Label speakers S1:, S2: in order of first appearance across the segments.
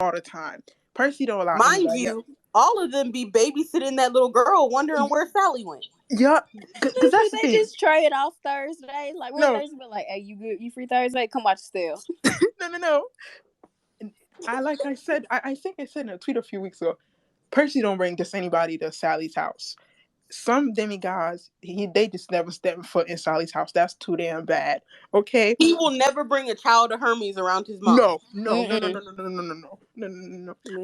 S1: all the time. Percy don't allow
S2: Mind
S1: anybody else.
S2: you, all of them be babysitting that little girl, wondering where Sally went.
S1: Yeah, because
S3: Listen,
S1: that's the
S3: they
S1: thing.
S3: just trade off Thursday. Like, what
S1: No,
S3: Thursday be like? Hey, you good? You free Thursday? Come watch Still.
S1: no. Like I said, I think I said in a tweet a few weeks ago, Percy don't bring just anybody to Sally's house. Some demigods, they just never step foot in Sally's house. That's too damn bad. Okay?
S2: He will never bring a child of Hermes around his mom.
S1: No.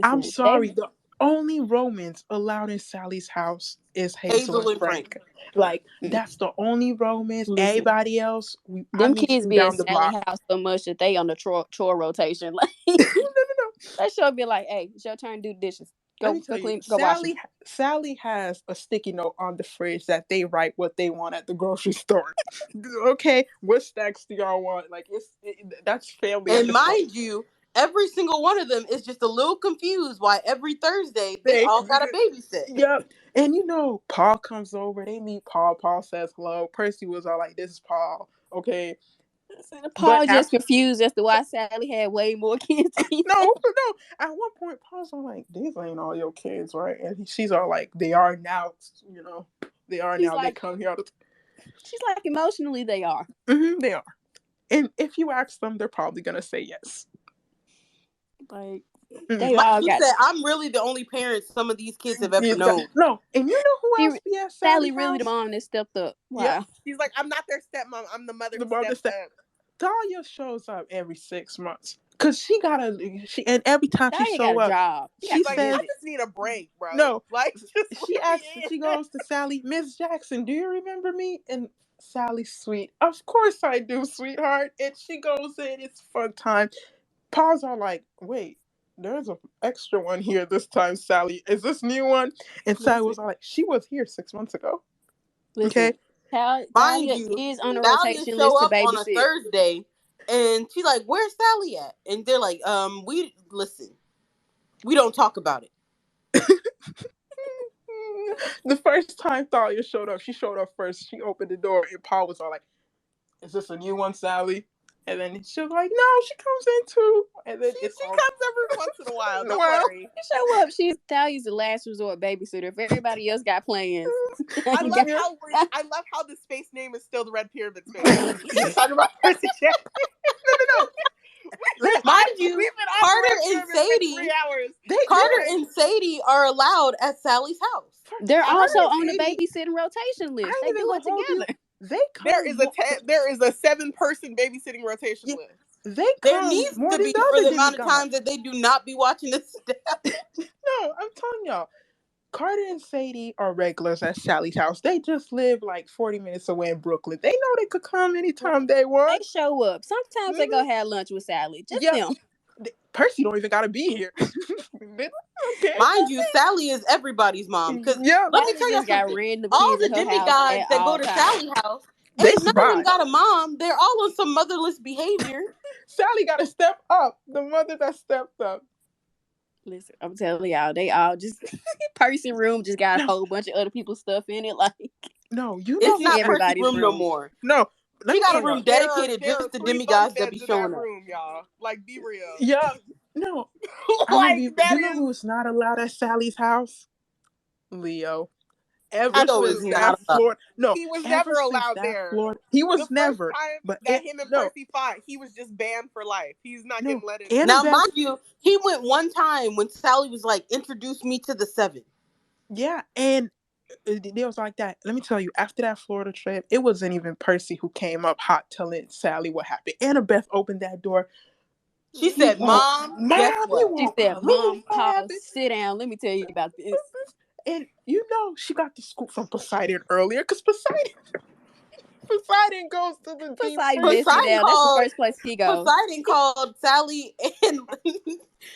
S1: I'm
S3: Listen,
S1: sorry. The only Romans allowed in Sally's house is Hazel
S2: Hazel
S1: and
S2: and Frank.
S1: Frank. Like, that's the only Romans.
S3: listen.
S1: Everybody else, I
S3: Them
S1: meet
S3: kids
S1: you
S3: be at
S1: down the
S3: Sally
S1: block.
S3: house so much that they on the chore rotation. Like,
S1: No.
S3: that show be like, hey, it's your turn to do the dishes.
S1: Let
S3: Go
S1: me tell you,
S3: clean, go wash them.
S1: Sally has a sticky note on the fridge that they write what they want at the grocery store. Okay, what snacks do y'all want? Like, that's family.
S2: And mind you, every single one of them is just a little confused why every Thursday they all got to babysit.
S1: Yep. And Paul comes over. They meet Paul. Paul says hello. Percy was all like, "This is Paul." Okay.
S3: Paul just confused as to why Sally had way more kids.
S1: No. At one point, Paul's all like, "These ain't all your kids, right?" And she's all like, "They are now. They are now. Like, they come here all the time."
S3: She's like, emotionally, they are.
S1: They are. And if you ask them, they're probably gonna say yes.
S3: Like,
S2: they all got. Said, I'm really the only parent some of these kids have ever known.
S1: No, and you know who else be at
S3: Sally really the mom that stepped up. Wow.
S4: Yeah, she's like, I'm not their stepmom. I'm the mother. Who stepped up.
S1: Dahlia shows up every 6 months because and every time
S3: Dahlia
S1: she show up,
S3: job.
S1: She
S4: like,
S1: says,
S4: I just need a break, bro.
S1: No,
S4: like
S1: she asks. She goes to Sally, Miss Jackson, do you remember me? And Sally's sweet. Of course I do, sweetheart. And she goes in. It's fun time. Paul's all like, wait, there's an extra one here this time, Sally. Is this new one? And Sally was all like, she was here 6 months ago.
S3: Okay.
S2: Mind you,
S3: is on the
S2: Dahlia
S3: rotation
S2: show
S3: list
S2: up
S3: to babysit
S2: on a Thursday, and she's like, "Where's Sally at?" And they're like, we don't talk about it."
S1: The first time Thalia showed up, she showed up first. She opened the door, and Paul was all like, "Is this a new one, Sally?" And then she was like, "No, she comes in too." And then
S4: she comes every once in a while. Don't worry.
S3: She show up. She's Thalia's the last resort babysitter. If everybody else got plans,
S4: I love how the space name is still the Red Pyramid Space. We're talking about Percy Jackson.
S2: No. Mind you, Carter and Sadie. Carter and Sadie are allowed at Sally's house.
S3: They're also on the babysitting rotation list. They do it together.
S4: There is a 7-person babysitting rotation list.
S2: There needs to be for the amount of times that they do not be watching this stuff.
S1: No, I'm telling y'all. Carter and Sadie are regulars at Sally's house. They just live like 40 minutes away in Brooklyn. They know they could come anytime they want.
S3: They show up. Sometimes they go have lunch with Sally. Just them.
S1: Percy don't even gotta be here.
S2: Okay. Mind you, Sally is everybody's mom. Because let me tell you something. All the demigods that go to Sally's house, none of them got a mom. They're all on some motherless behavior.
S1: Sally got to step up. The mother that stepped up.
S3: Listen, I'm telling y'all, they all just Percy room just got a whole bunch of other people's stuff in it. Like,
S1: no,
S2: it's not everybody's room no more.
S1: No,
S2: we got a room dedicated just to demigods that be showing up.
S4: Room, y'all. Like, be real.
S1: Yeah, no.
S4: Like,
S1: you know who's not allowed at Sally's house? Leo.
S2: Ever since that Florida,
S1: no,
S4: he was never allowed there.
S1: He was never.
S4: But him and Percy fought, he was just banned for life. He's not getting let in.
S2: Now, mind you, he went one time when Sally was like, "Introduce me to the 7."
S1: Yeah, and it was like that. Let me tell you, after that Florida trip, it wasn't even Percy who came up hot telling Sally what happened. Annabeth opened that door.
S2: She said, "Mom, guess what?"
S3: She said, "Mom, Paul, sit down. Let me tell you about this."
S1: And she got the scoop from Poseidon earlier, because Poseidon goes to the deep.
S3: Poseidon that's the first place he goes.
S2: Poseidon called Sally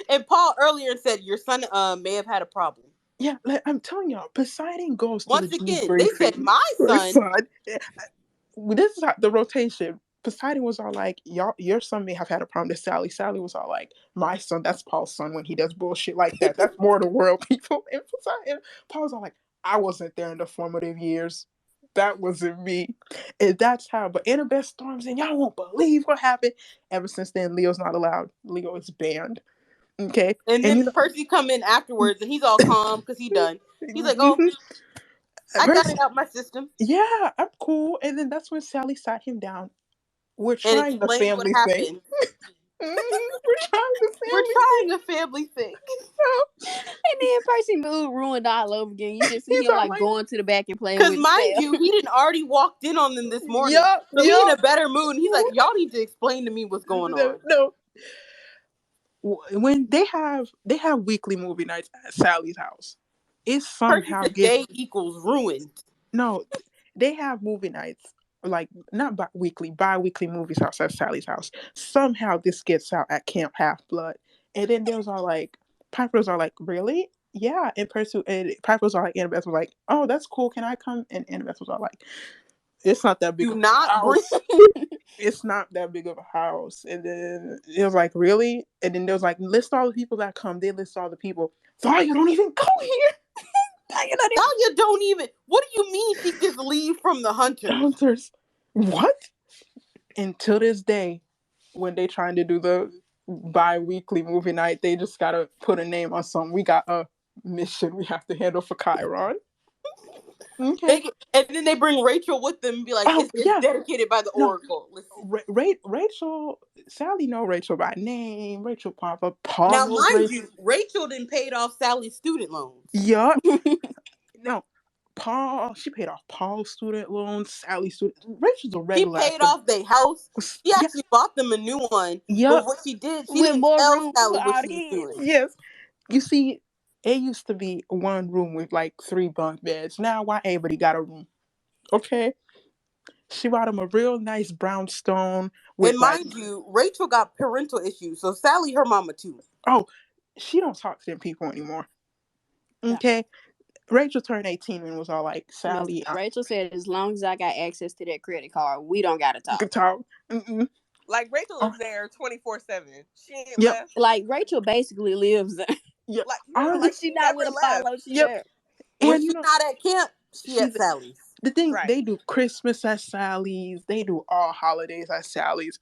S2: and Paul earlier and said, "Your son may have had a problem."
S1: Yeah, I'm telling y'all, Poseidon goes to
S2: once
S1: the
S2: again. They said, "My son."
S1: This is the rotation. Poseidon was all like, your son may have had a problem with Sally. Sally was all like, my son, that's Paul's son when he does bullshit like that. That's more the world, people. And Paul was all like, I wasn't there in the formative years. That wasn't me. And that's how. But Annabeth storms in. Y'all won't believe what happened. Ever since then, Leo's not allowed. Leo is banned. Okay,
S2: and then Percy come in afterwards, and he's all calm because he done. He's like, "Oh, I got it out my system."
S1: Yeah, I'm cool. And then that's when Sally sat him down. We're
S2: And
S1: trying the
S2: explained what
S1: family thing.
S2: happened. We're trying a family thing.
S3: And then Percy mood ruined all over again. You just see him like going to the back and playing with
S2: because mind you, he didn't already walked in on them this morning. So he in a better mood. And he's like, y'all need to explain to me what's going on.
S1: No. When they have weekly movie nights at Sally's house, it somehow
S2: Percy's day equals ruined.
S1: No, they have movie nights, like not bi-weekly movies house at Sally's house. Somehow this gets out at Camp Half Blood, and then there was all like Piper's are like, really? Yeah, and Piper's are like, Annabeth was like, oh, that's cool. Can I come? And Annabeth was all like, it's not that big. It's not that big of a house. And then it was like, really? And then there was like, list all the people that come. They list all the people. So you don't even come here.
S2: Talia don't even. What do you mean she just leave from the hunters?
S1: What? Until this day, when they trying to do the bi-weekly movie night, they just gotta put a name on something. We got a mission we have to handle for Chiron.
S2: Okay. And then they bring Rachel with them and be like, it's dedicated by the Oracle.
S1: Rachel, Sally know Rachel by name. Rachel Papa. Paul.
S2: Now, mind you, Rachel didn't paid off Sally's student loans.
S1: Yup. No. Paul, she paid off Paul's student loans, Sally's student. Rachel's a regular.
S2: She paid off their house. She actually bought them a new one.
S1: Yeah.
S2: But what she did, she didn't tell Sally what she was doing.
S1: Yes. You see, it used to be one room with like 3 bunk beds. Now, why everybody got a room? Okay. She bought him a real nice brownstone.
S2: And mind you, Rachel got parental issues. So Sally, her mama too.
S1: Oh, she don't talk to them people anymore. Okay. Rachel turned 18 and was all like, Sally.
S3: Rachel said, as long as I got access to that credit card, we don't got to talk.
S4: Like, Rachel lives there 24/7. She ain't left.
S3: Like, Rachel basically lives there.
S1: Yeah.
S3: Like she not with Apollo. She there.
S2: When she's not at camp, she at Sally's.
S1: The thing, they do Christmas at Sally's. They do all holidays at Sally's.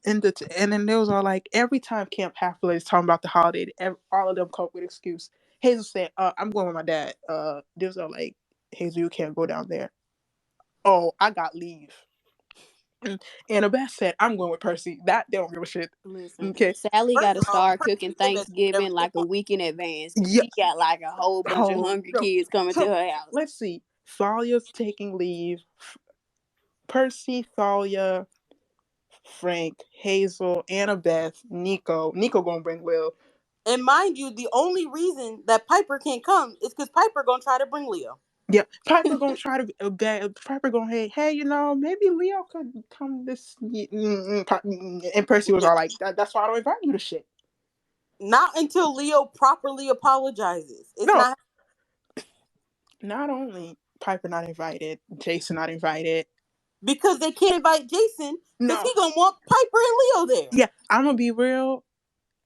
S1: And then there was all like, every time Camp Half Blood is talking about the holiday, all of them come up with excuse. Hazel said, I'm going with my dad. There was all like, Hazel, you can't go down there. Oh, I got leave. And Annabeth said, I'm going with Percy. That they don't give a shit.
S3: Listen, okay. Sally got to start cooking Thanksgiving like a week in advance. Yeah. She got like a whole bunch of hungry kids coming to her house.
S1: Let's see. Thalia's taking leave. Percy, Thalia, Frank, Hazel, Annabeth, Nico. Nico gonna bring Will.
S2: And mind you, the only reason that Piper can't come is because Piper gonna try to bring Leo.
S1: Yeah, Piper gonna try to. Piper gonna hey, maybe Leo could come this. And Percy was all like, "That's why I don't invite you to shit."
S2: Not until Leo properly apologizes. It's not.
S1: Not only Piper not invited, Jason not invited.
S2: Because they can't invite Jason because he gonna want Piper and Leo there.
S1: Yeah, I'm gonna be real.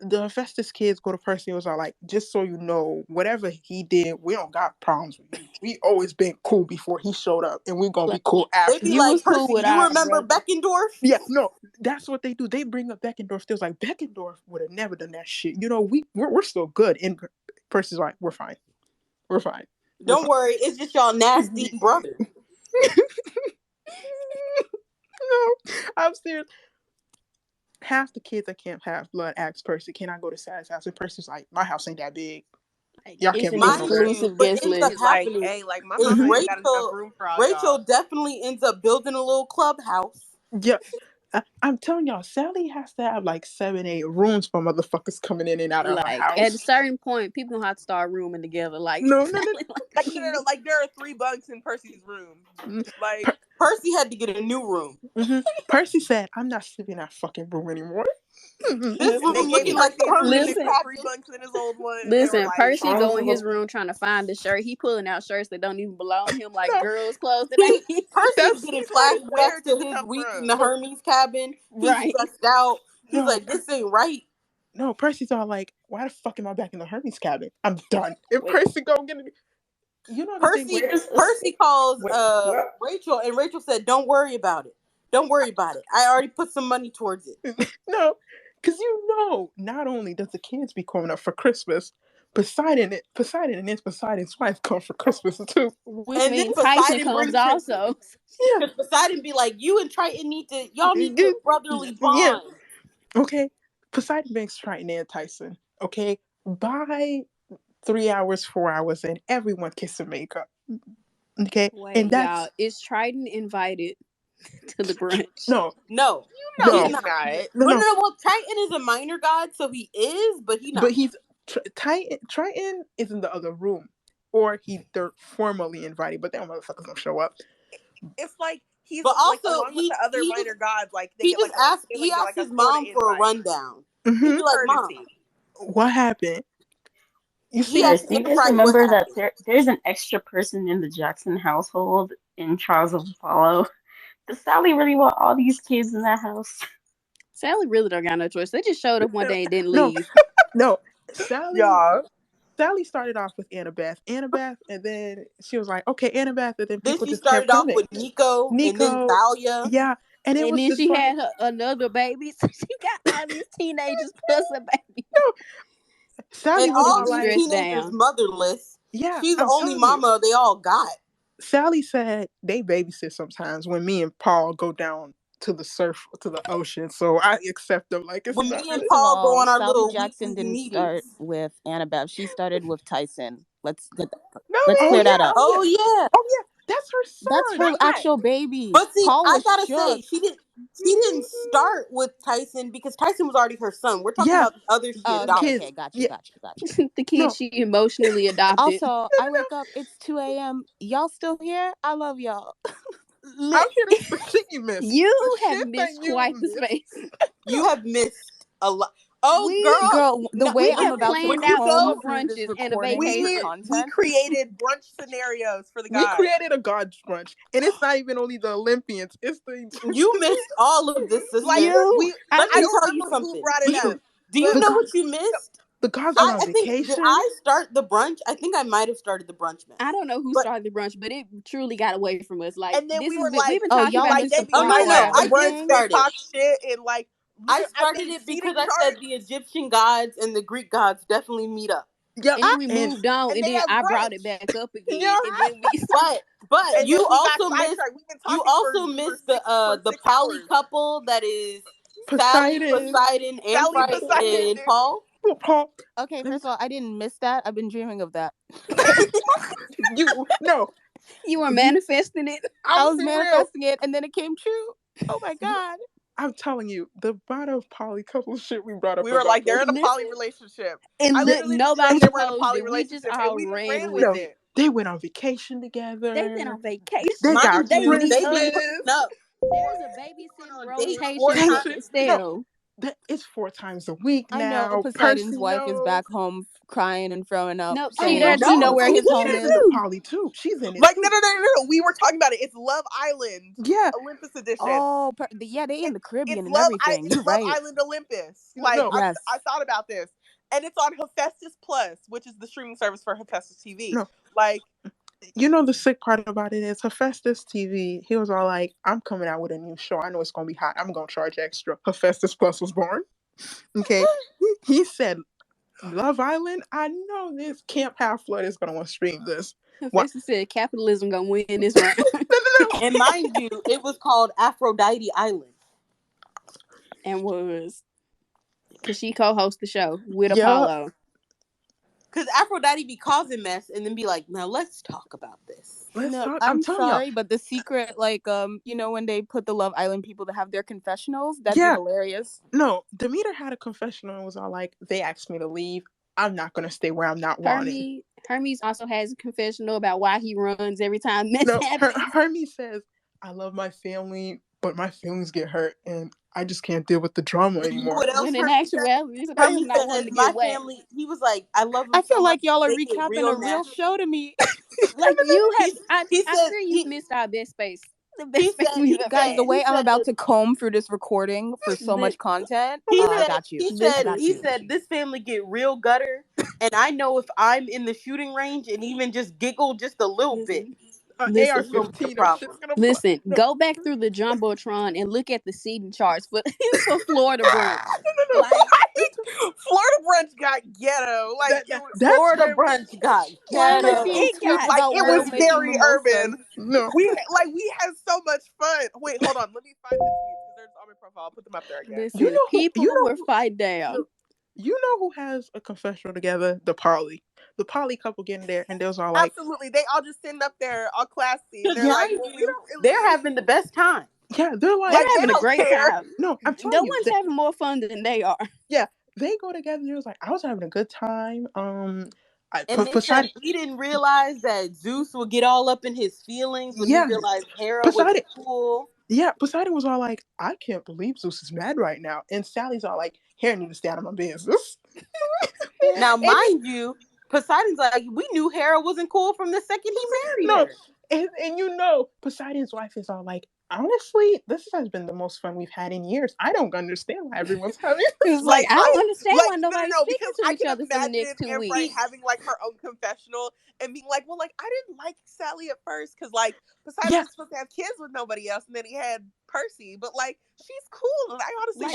S1: The Festus kids go to Percy and was all like, just so you know, whatever he did, we don't got problems with you. We always been cool before he showed up, and we're gonna be cool after.
S2: They be like, Percy, cool you remember Beckendorf?
S1: Yeah, no, that's what they do. They bring up Beckendorf. There's like, Beckendorf would have never done that shit. You know, we're still good. And Percy's like, we're fine.
S2: Don't worry, it's just y'all nasty brother.
S1: No, I'm serious. Half the kids at Camp Half Blood asked Percy, "Can I go to Sally's house?" And Percy's like, "My house ain't that big. Y'all can't be
S3: exclusive guest list."
S4: Like, hey, like my mom ain't got enough room for all
S2: Rachel
S4: y'all.
S2: Definitely ends up building a little clubhouse.
S1: Yeah. I'm telling y'all, Sally has to have like 7, 8 rooms for motherfuckers coming in and out of her house.
S3: At a certain point, people gonna have to start rooming together. Like,
S1: no.
S4: Like there are 3 bunks in Percy's room. Like
S2: Percy had to get a new room.
S1: Mm-hmm. Percy said, "I'm not sleeping in that fucking room anymore."
S2: This room looking like
S4: the 3 bunks in his old one.
S3: Listen, Percy go in his room trying to find the shirt. He pulling out shirts that don't even belong to him, like girls' clothes.
S2: Percy's getting flashbacks to his week in the Hermes cabin. He's stressed out. He's like, this ain't right.
S1: No, Percy's all like, "Why the fuck am I back in the Hermes cabin? I'm done." If Percy go get me, you know,
S2: Percy calls Rachel, and Rachel said, "Don't worry about it. Don't worry about it. I already put some money towards it."
S1: No, Because not only does the kids be coming up for Christmas, Poseidon and Poseidon's wife come for Christmas too.
S3: Which
S2: And then
S3: means Tyson
S2: Poseidon
S3: comes
S2: brings his,
S3: also.
S1: Yeah.
S2: because Poseidon be like, you and Triton need a brotherly
S1: Yeah.
S2: bond.
S1: Okay. Poseidon brings Triton and Tyson. Okay. By 3 hours, 4 hours in, everyone kiss and make up. Okay.
S3: Wait,
S1: And
S3: y'all, is Triton invited to the brunch?
S1: No.
S2: No.
S4: No,
S2: He's
S4: he's
S2: not.
S4: not.
S2: Well, Triton is a minor god, so he is, but he's not.
S1: But he's Triton is in the other room, or they're formally invited, but them motherfuckers don't show up.
S4: It's like he's
S2: But
S4: like
S2: also
S4: along with the other minor gods, like they
S2: he
S4: get
S2: just
S4: like
S2: asked
S4: they get
S2: asked
S4: a
S2: his
S4: quota
S2: mom for a
S4: invite.
S2: rundown.
S1: Mm-hmm.
S2: He'd be like, Mom,
S1: what happened? You see,
S5: Yes, do you guys remember that there's an extra person in the Jackson household in Trials of Apollo? Does Sally really want all these kids in that house?
S3: Sally really don't got no choice. They just showed up one day and didn't leave.
S1: No, Sally started off with Annabeth, and then she was like, okay, Annabeth, and then people
S2: she
S1: just
S2: started
S1: kept
S2: off
S1: coming.
S2: with Nico, and then Thalia.
S1: Yeah, and
S3: then
S1: just
S3: she had another baby, so she got all these teenagers plus a baby.
S1: No, Sally
S2: and
S1: was
S2: all these teenagers motherless.
S1: Yeah,
S2: she's the only mama they all got.
S1: Sally said they babysit sometimes when me and Paul go down to the ocean, so I accept them like it's
S2: when
S1: not.
S2: Me and Paul go on our
S6: Sally
S2: little
S6: Jackson didn't start with Annabeth. She started with Tyson. Let's clear that up.
S2: Oh yeah,
S1: that's her son.
S6: That's her actual baby.
S2: But see,
S6: Paul
S2: I gotta
S6: say
S2: she didn't start with Tyson because Tyson was already her son. We're talking about the other she adopted.
S6: Okay, got you.
S3: The kid she emotionally adopted.
S6: Also, I wake up, it's 2 a.m. Y'all still here? I love y'all.
S1: I'm here to the shit you missed.
S3: You have missed quite the space.
S2: You have missed a lot. Oh,
S6: girl, the way I'm about to
S3: comb
S6: through this recording for content.
S4: We created brunch scenarios for the guys.
S1: We created a god's brunch, and it's not even only the Olympians. It's
S2: you missed all of this. Sister.
S4: Like
S2: let me tell you something.
S4: Who brought it up?
S2: Do you know what you missed?
S1: The gods went on vacation.
S2: Did I start the brunch? I think I might have started the brunch mess.
S3: I don't know who started the brunch, but it truly got away from us. Like,
S4: and then
S3: we've
S4: been
S3: talking about
S4: like,
S3: this.
S4: Then I did start talk shit and like.
S2: I started it because I said the Egyptian gods and the Greek gods definitely meet up.
S3: Yeah, and then we moved on, and then I brought it back up again.
S2: Yeah.
S3: And then
S2: but you also missed the poly couple that is Poseidon, and Paul.
S6: Okay, first of all, I didn't miss that. I've been dreaming of that.
S1: You
S3: were manifesting it.
S6: I was manifesting it, and then it came true. Oh my god.
S1: I'm telling you, the amount of poly couple shit we brought up.
S4: We were like, they're in a poly relationship.
S3: And nobody
S4: they were in a poly
S3: we just
S4: relationship,
S3: all
S4: and we
S3: ran
S4: with it.
S1: They went on vacation together.
S3: They've been on vacation.
S1: They got
S3: There's
S2: a
S3: babysitting rotation still.
S1: It's 4 times a week now.
S6: I know Poseidon's wife is back home crying and throwing up.
S3: Nope,
S6: does he know where his home is?
S1: Poly too. She's in it.
S4: Like no. We were talking about it. It's Love Island.
S1: Yeah,
S4: Olympus edition.
S6: Oh, they in the Caribbean and
S4: Love
S6: everything. You're right.
S4: Love Island Olympus. Like I thought about this, and it's on Hephaestus Plus, which is the streaming service for Hephaestus TV.
S1: No,
S4: like.
S1: The sick part about it is Hephaestus TV. He was all like, "I'm coming out with a new show. I know it's gonna be hot. I'm gonna charge extra." Hephaestus Plus was born. Okay, he said, "Love Island. I know this Camp Half Blood is gonna want to stream this."
S3: Hephaestus said, "Capitalism gonna win this round."
S2: And mind you, it was called Aphrodite Island,
S3: and was because she co-hosts the show with Apollo.
S2: Because Aphrodite be causing mess and then be like, now let's talk about this.
S6: I'm sorry, but the secret, when they put the Love Island people to have their confessionals, that'd be hilarious.
S1: No, Demeter had a confessional and was all like, they asked me to leave. I'm not going to stay where I'm not wanted.
S3: Hermes also has a confessional about why he runs every time this happens.
S1: Hermes says, I love my family, but my feelings get hurt and I just can't deal with the drama anymore.
S3: When in actuality, he's not wanting to get wet.
S2: Family, he was like, I love them.
S6: I feel like y'all are recapping a real show to me.
S3: Like you have, I fear you've missed our best space. The best space we've ever
S6: guys, the way I'm about to comb through this recording for so much content, I got you.
S2: He said, this family get real gutter, and I know if I'm in the shooting range and even just giggle just a little bit,
S1: AR-15 or shit's gonna
S3: listen, go back through the Jumbotron and look at the seating charts for Florida brunch.
S4: No. Like, Florida brunch got ghetto. Like
S2: Florida brunch got ghetto.
S4: It was very urban. No, we had so much fun. Wait, hold on. Let me find the tweets because there's on my profile. I'll put them up there again.
S3: Listen, people were fight down.
S1: You know who has a confessional together? The Poly couple getting there, and those are like,
S4: absolutely, they all just sitting up there, all classy. They're like,
S2: they're having the best time.
S1: Yeah, they're
S3: having a great time.
S1: No, I'm telling
S3: no
S1: you,
S3: one's having more fun than they are.
S1: Yeah, they go together. It was like I was having a good time.
S2: We didn't realize that Zeus would get all up in his feelings when he realized Hera was cool.
S1: Yeah, Poseidon was all like, I can't believe Zeus is mad right now. And Sally's all like, Hera need to stay out of my business.
S2: Now, mind you, Poseidon's like, we knew Hera wasn't cool from the second he married her.
S1: And you know, Poseidon's wife is all like, honestly, this has been the most fun we've had in years. I don't understand why everyone's having
S3: this. I don't understand why nobody's speaking to each other for the next 2 weeks.
S4: Having like her own confessional and being like, well, like I didn't like Sally at first because like Poseidon was supposed to have kids with nobody else, and then he had Percy, but like she's cool. And I honestly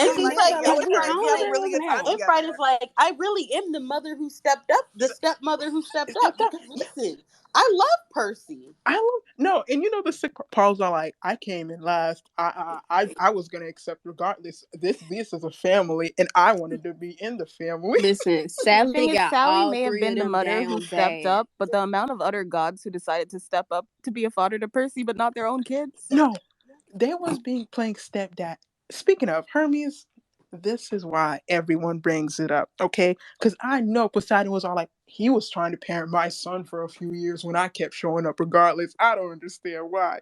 S2: really good time together. Everybody's like, I really am the mother who stepped up, the stepmother who stepped up. Because listen, I love Percy.
S1: And you know the sick Paul's are like, I came in last. I was gonna accept regardless. This is a family, and I wanted to be in the family.
S3: Listen, Sally
S6: may have been the mother who stepped up, but the amount of other gods who decided to step up to be a father to Percy, but not their own kids.
S1: No, there was playing stepdad. Speaking of Hermes, this is why everyone brings it up, okay? Because I know Poseidon was all like, he was trying to parent my son for a few years when I kept showing up regardless. I don't understand why.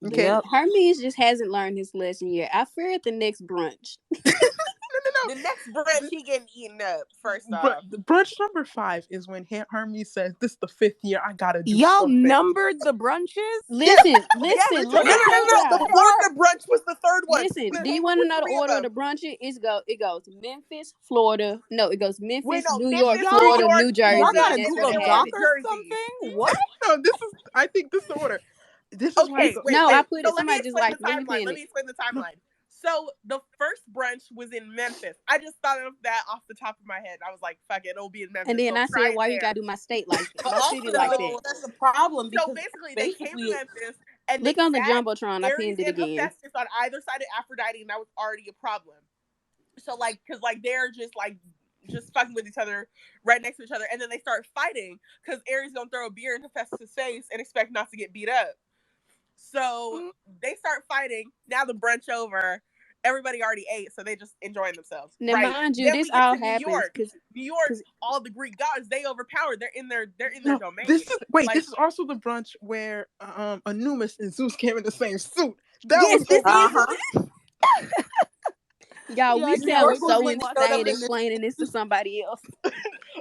S1: Okay,
S3: Hermes just hasn't learned his lesson yet. I fear at the next brunch.
S4: No. The next brunch, he getting eaten up. First off,
S1: brunch number 5 is when Hermes says, "This is the 5th year. I gotta do
S6: Y'all
S1: something."
S6: numbered the brunches.
S3: Listen. Look at
S4: the Florida brunch was the third one.
S3: Listen, do you want to know the order of the brunches? It goes Memphis, Florida. No, it goes Memphis, New York, Florida, New Jersey.
S6: Y'all got a Google Doc or something? What?
S1: No, I think this is the order. This is
S4: okay.
S1: Wait,
S3: I put it. Somebody just like
S4: let me explain the timeline. So the first brunch was in Memphis. I just thought of that off the top of my head. I was like, "Fuck it, it'll be in Memphis."
S3: And then I said, "Why you gotta do my state like that? My city like that?"
S2: That's the problem.
S4: So basically, they came to Memphis and
S3: look on the Jumbotron. I pinned it again.
S4: Hephaestus on either side of Aphrodite, and that was already a problem. So because they're just fucking with each other right next to each other, and then they start fighting because Ares gonna throw a beer in Hephaestus' face and expect not to get beat up. So they start fighting. Now the brunch over. Everybody already ate, so they just enjoying themselves.
S3: Now, mind you, this all happens
S4: because New York, all the Greek gods, they overpowered. They're in their domain.
S1: This is also the brunch where Anubis and Zeus came in the same suit.
S3: Y'all, we sound so insane explaining this to somebody else.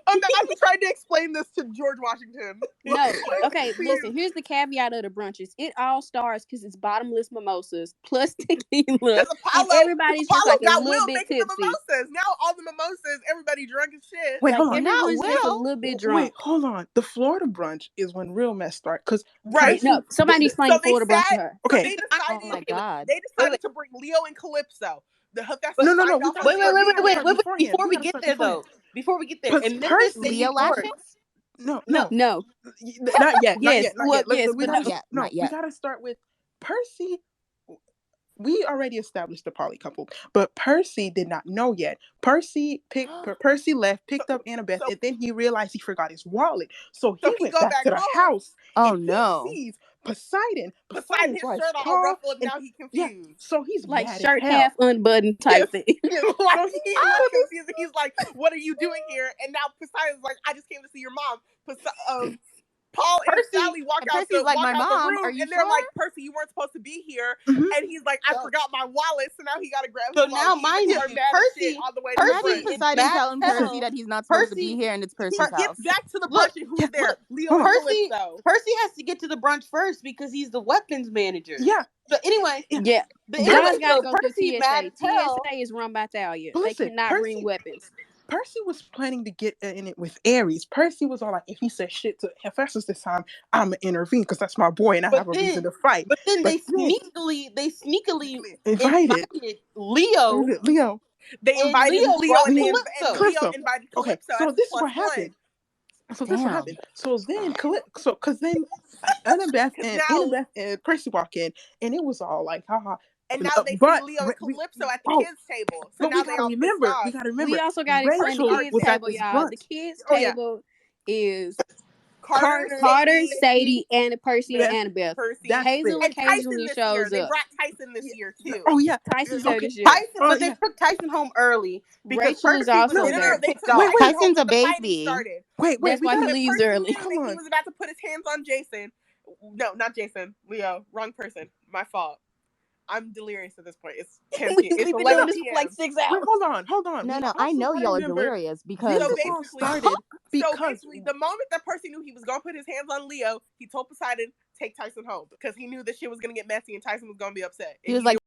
S4: I'm trying to explain this to George Washington.
S3: No, okay, listen, here's the caveat of the brunches. It all starts because it's bottomless mimosas plus tequila. And everybody's just like a little bit tipsy.
S4: Now all the mimosas, everybody drunk as shit.
S1: Wait, hold on.
S3: Everyone's just a little bit drunk.
S1: Wait, hold on. The Florida brunch is when real mess start.
S3: No, somebody explain Florida brunch to her.
S1: Okay.
S4: They decided,
S6: oh my God.
S4: They decided to bring Leo and Calypso.
S1: No.
S2: Wait. Before we get there, and Memphis,
S6: Leo lashes?
S1: No.
S3: Not
S1: yet.
S3: Yes,
S1: not yet.
S6: Not yet.
S1: We gotta start with Percy. We already established the poly couple, but Percy did not know yet. Percy left, picked up Annabeth, and then he realized he forgot his wallet. So he went back to the house.
S6: Oh no!
S1: He sees Poseidon's
S4: his shirt all ruffled, and now he's confused.
S1: Yeah, so he's
S3: like
S1: mad
S3: shirt half unbuttoned type thing.
S4: So he's confused. He's like, "What are you doing here?" And now Poseidon's like, "I just came to see your mom." Paul and Sally walk out the room, and they're like, "Percy, you weren't supposed to be here." And he's like, "I forgot my wallet," so now he got to grab.
S2: So now, mind you,
S4: Percy all the way to
S6: Imagine Poseidon telling Percy that he's not supposed to be here, and it's Percy's house.
S4: Gets back to the person who's there.
S2: Percy has to get to the brunch first because he's the weapons manager.
S1: Yeah.
S2: So anyway,
S3: yeah, God's got to go through TSA. TSA is run by Thalia. They cannot bring weapons.
S1: Percy was planning to get in it with Ares. Percy was all like, if he said shit to Hephaestus this time, I'm gonna intervene because that's my boy and I have a reason to fight.
S2: But then they sneakily
S1: invited
S2: Leo.
S4: They invited Leo and Leo invited Calypso.
S1: Okay, so this is what happened. So this is what happened. So then, because then Annabeth and Percy walk in, and it was all like, haha.
S4: And now they see Leo and Calypso at the kids' table. So now they all pissed off.
S1: We gotta remember.
S3: We also gotta explain the kids' table, y'all. The kids' table is Carter, Sadie, and Percy and Annabeth. Hazel occasionally shows up.
S4: They brought Tyson this year too.
S1: Oh yeah,
S3: Tyson's there this year.
S2: But they took Tyson home early because
S3: Rachel is also there.
S6: Tyson's a baby.
S1: Wait,
S3: that's why he leaves early.
S4: He was about to put his hands on Jason. No, not Jason. Leo, wrong person. My fault. I'm delirious at this point. It's 10 p.m. It's 11 p.m.
S3: For like 6 hours.
S1: Wait, hold on.
S6: No, I know y'all are delirious because
S4: so basically, the moment that Percy knew he was gonna put his hands on Leo, he told Poseidon, take Tyson home because he knew this shit was gonna get messy and Tyson was gonna be upset.
S6: He was like,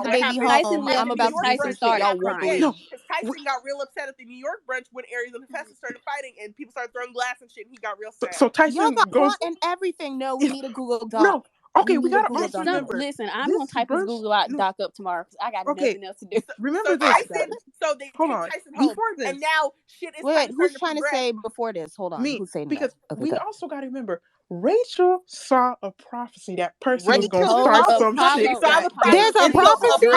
S6: baby home. I'm about to
S3: Tyson started crying.
S4: No, because Tyson got real upset at the New York brunch when Ares and Hephaestus started fighting and people started throwing glass and shit and he got real sad.
S1: So Tyson
S6: goes and everything. No, we need a Google Doc.
S1: No. Okay, we gotta also remember.
S3: Listen, I'm gonna type this Google Doc up tomorrow because I got nothing else to do.
S1: Remember this.
S4: Tyson, so they take Tyson home, and now shit is.
S6: Wait, who's trying to say before this? Hold on,
S1: me,
S6: who's saying
S1: because
S6: that?
S1: we also gotta remember. Rachel saw a prophecy that Percy was going to start some shit.
S6: There's a prophecy.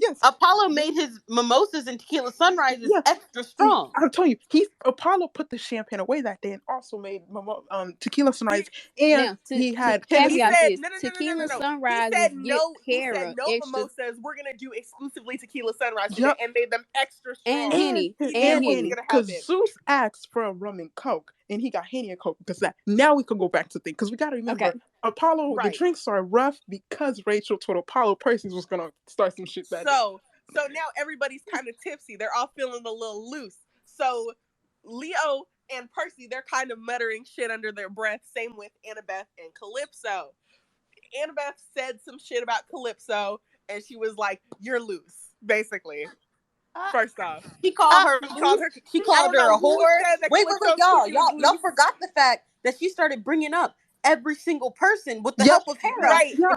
S1: Yes.
S2: Apollo made his mimosas and tequila sunrises extra strong.
S1: I'm telling you, Apollo put the champagne away that day and also made tequila sunrise. And he had
S3: tequila sunrise.
S4: He said no mimosas. We're gonna do exclusively tequila sunrise today, and made them extra strong.
S3: And Henny,
S1: because Zeus asked for a rum and coke. And he got Henny and Coke because that. Now we can go back to things because we got to remember Apollo. The drinks are rough because Rachel told Apollo Percy was gonna start some shit that day.
S4: So now everybody's kind of tipsy. They're all feeling a little loose. So Leo and Percy, they're kind of muttering shit under their breath. Same with Annabeth and Calypso. Annabeth said some shit about Calypso, and she was like, "You're loose," basically. First off,
S2: he called her a whore. Wait, y'all forgot the fact that she started bringing up every single person with the help of Hera.
S4: Right.
S3: Zeus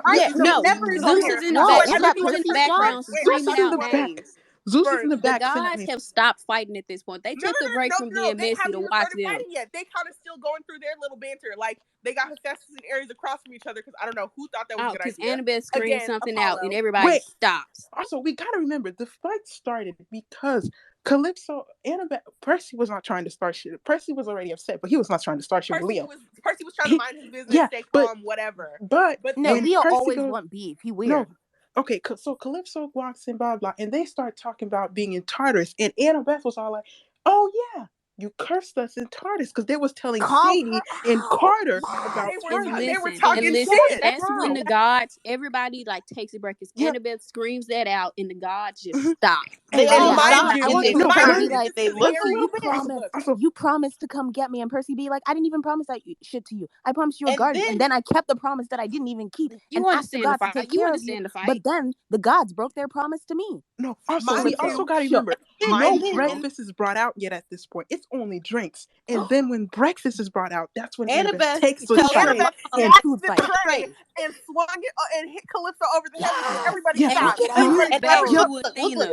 S3: is in the background screaming out names.
S1: Zeus is in the back.
S3: The gods have stopped fighting at this point. They took a break from being messy to watch them.
S4: Yet. They kind of still going through their little banter. Like, they got Hephaestus and Ares across from each other because I don't know who thought that was a good idea.
S3: Annabeth screamed something out and everybody stops.
S1: Also, we got to remember, the fight started because Calypso, Percy was not trying to start shit. Percy was already upset, but he was not trying to start shit with Leo.
S4: Percy was trying to mind his business, stay calm, whatever.
S1: But
S6: no, Leo always want beef. He weird.
S1: No. Okay, so Calypso walks in, blah, blah, and they start talking about being in Tartarus. And Annabeth was all like, oh, yeah, you cursed us in Tartarus because they was telling Sadie and Carter about
S4: they were talking shit.
S3: That's when the gods, everybody like takes a break. Because Annabeth screams that out and the gods just stop.
S2: They all
S6: you promised to come get me, and Percy be like, I didn't even promise that shit to you. I promised you a garden, and then I kept the promise that I didn't even keep.
S3: You understand the fight. You understand the fight.
S6: But then the gods broke their promise to me.
S1: No, we also got to remember, no breakfast is brought out yet at this point. It's only drinks. And then when breakfast is brought out, that's when Annabeth takes the tray
S4: and food fight. And swung it and hit Calypso over the head. Everybody stopped.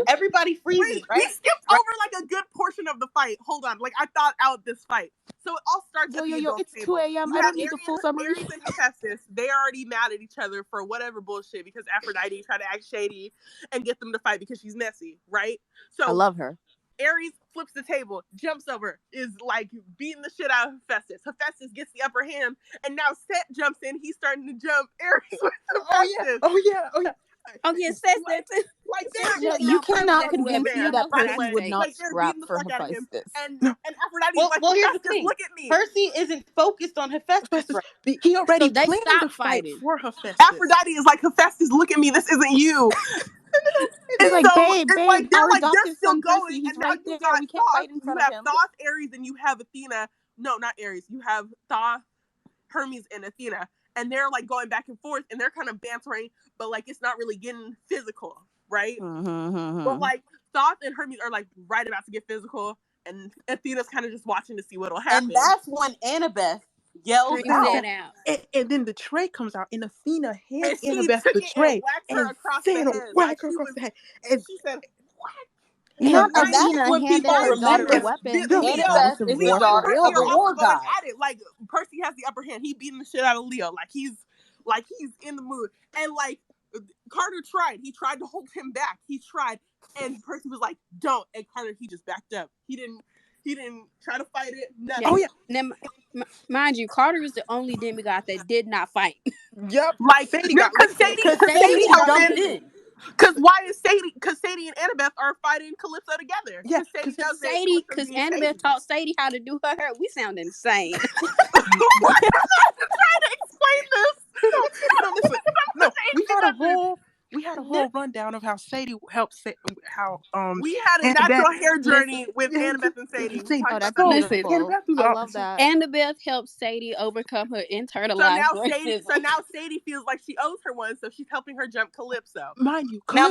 S2: Everybody freezes, right?
S4: We skipped over like a good portion of the fight. Hold on. Like, I thought out this fight. So it all starts at the adult
S6: it's
S4: table.
S6: 2 a.m. I don't need the full summary.
S4: Ares and Hephaestus, they already mad at each other for whatever bullshit because Aphrodite tried to act shady and get them to fight because she's messy, right? So
S6: I love her.
S4: Ares flips the table, jumps over, is like beating the shit out of Hephaestus. Hephaestus gets the upper hand, and now Set jumps in. He's starting to jump Ares with Hephaestus.
S1: Oh yeah.
S3: Set that too.
S4: Like,
S6: you cannot convince me that Percy would not scrap for Hephaestus.
S4: And Aphrodite's like,
S2: here's the thing.
S4: Look at me.
S2: Percy isn't focused on Hephaestus.
S1: He already planned the fight for Hephaestus.
S4: Aphrodite is like, Hephaestus, look at me. This isn't you.
S6: It's like, babe,
S4: they're still going.
S6: He's
S4: and now
S6: right
S4: you
S6: there.
S4: got
S6: We can't fight in front of him.
S4: You have Thoth, Ares, and you have Athena. No, not Ares. You have Thoth, Hermes, and Athena. And they're like going back and forth, and they're kind of bantering, but like it's not really getting physical, right? But like Thoth and Hermes are like right about to get physical, and Athena's kind of just watching to see what'll happen.
S2: And that's when Annabeth yells out.
S1: And then the tray comes out, and Athena hands Annabeth the tray
S4: and across the head.
S1: Whack her across the head. And
S4: she said,
S3: Not Athena handing her daughter a weapon.
S2: Annabeth is the daughter of a war god.
S4: Like Percy has the upper hand. He beating the shit out of Leo. Like he's in the mood. And like Carter tried. He tried to hold him back. He tried, and Percy was like, "Don't." And Carter, he just backed up. He didn't try to fight it. Nothing.
S3: Oh yeah. Now, mind you, Carter is the only demigod that did not fight.
S1: Yep.
S4: Like Sadie jumped in. Because why is Sadie? Because Sadie and Annabeth are fighting Calypso together.
S3: Yeah, because Annabeth taught Sadie how to do her hair. We sound insane.
S4: I'm trying to explain this.
S1: No, listen. No, we had a whole rundown of how Sadie helped.
S4: We had a natural hair journey with Annabeth and Sadie.
S3: Oh, that's beautiful. I love that. Annabeth helped Sadie overcome her internalized racism.
S4: So now Sadie feels like she owes her one, so she's helping her jump Calypso.
S1: Mind you.
S2: So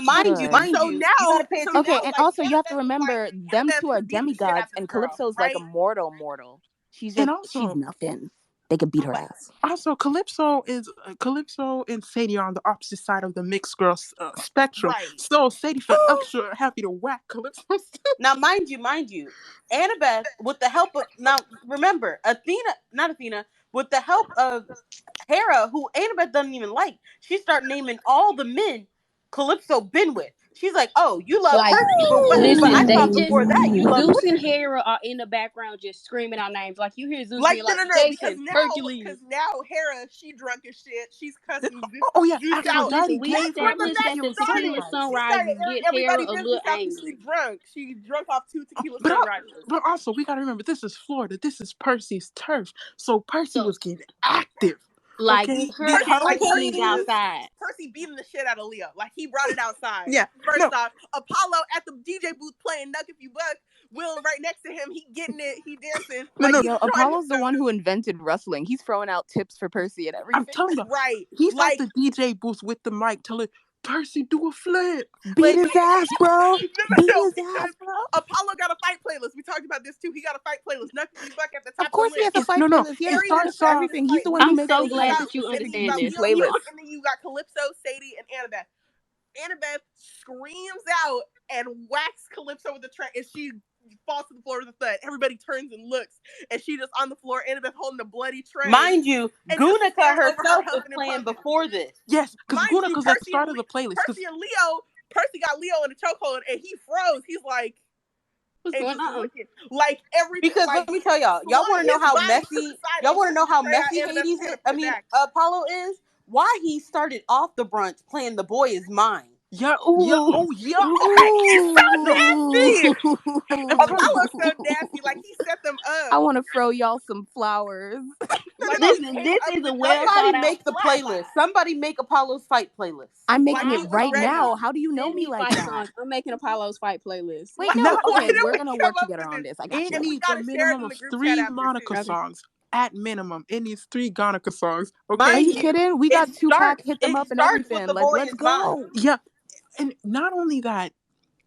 S2: now,
S6: okay, and also you have to remember them two are demigods, and Calypso's like a mortal. She's nothing. They could beat her ass.
S1: Also, Calypso and Sadie are on the opposite side of the mixed girl spectrum. Right. So Sadie felt extra happy to whack Calypso.
S2: Now, mind you, Annabeth, with the help of remember, not Athena, with the help of Hera, who Annabeth doesn't even like, she started naming all the men Calypso been with. She's like, "Oh, you love Percy, but I thought before that you love
S3: Zeus and Hera are in the background just screaming out names. Like you hear Zeus Jason, Hercules.
S4: Because now Hera, she drunk as shit. She's cussing Zeus.
S1: Zeus out.
S3: We established that the tequila sunrises get Hera a little angry.
S4: She's drunk off 2 tequila sunrises.
S1: But also, we gotta remember, this is Florida. This is Percy's turf. So Percy was getting active.
S3: Like Percy outside.
S4: Percy beating the shit out of Leo. Like he brought it outside.
S1: Yeah.
S4: First off, Apollo at the DJ booth playing Nuck If You Buck. Will right next to him. He getting it. He dancing.
S6: Apollo's the one who invented wrestling. He's throwing out tips for Percy and everything.
S1: I'm telling you.
S4: Right.
S1: He's like the DJ booth with the mic telling Percy, do a flip.
S6: Beat his ass, bro. Beat his ass, bro.
S4: Apollo got a fight playlist. We talked about this too. He got a fight playlist. Nuck If You Buck at the top.
S6: Of course, he has a fight playlist. He has everything. He's the one who makes
S3: so glad that you understand this
S4: playlist. And then you got Calypso, Sadie, and Annabeth. Annabeth screams out and whacks Calypso with the tray, and she falls to the floor with a thud. Everybody turns and looks, and she just on the floor. Annabeth holding a bloody tray.
S2: Mind you, Gunica herself was playing before this.
S1: Yes, because Gunica's at the start of the playlist.
S4: Percy got Leo in the chokehold, and he froze. He's like,
S3: "What's going on?"
S4: Like everything.
S2: Because let me tell y'all want to know how messy. Y'all want to know how messy Hades is? Apollo is. Why he started off the brunch playing "The Boy Is Mine."
S1: Yeah.
S4: He's so nasty. Apollo's so nasty. Like he set them up.
S6: I want to throw y'all some flowers.
S3: This is a well thought out.
S2: Somebody make the playlist. Somebody make Apollo's fight playlist.
S6: I'm making it right now. How do you know me like that?
S3: I'm making Apollo's fight playlist.
S6: Wait, no. Okay, we're gonna work together on this. I got you.
S1: It needs a minimum of 3 Monica songs. At minimum, it needs 3 Gonica songs. Okay,
S6: are you kidding? We got Tupac, Hit Them Up, and everything. Like, let's go.
S1: Yeah, and not only that,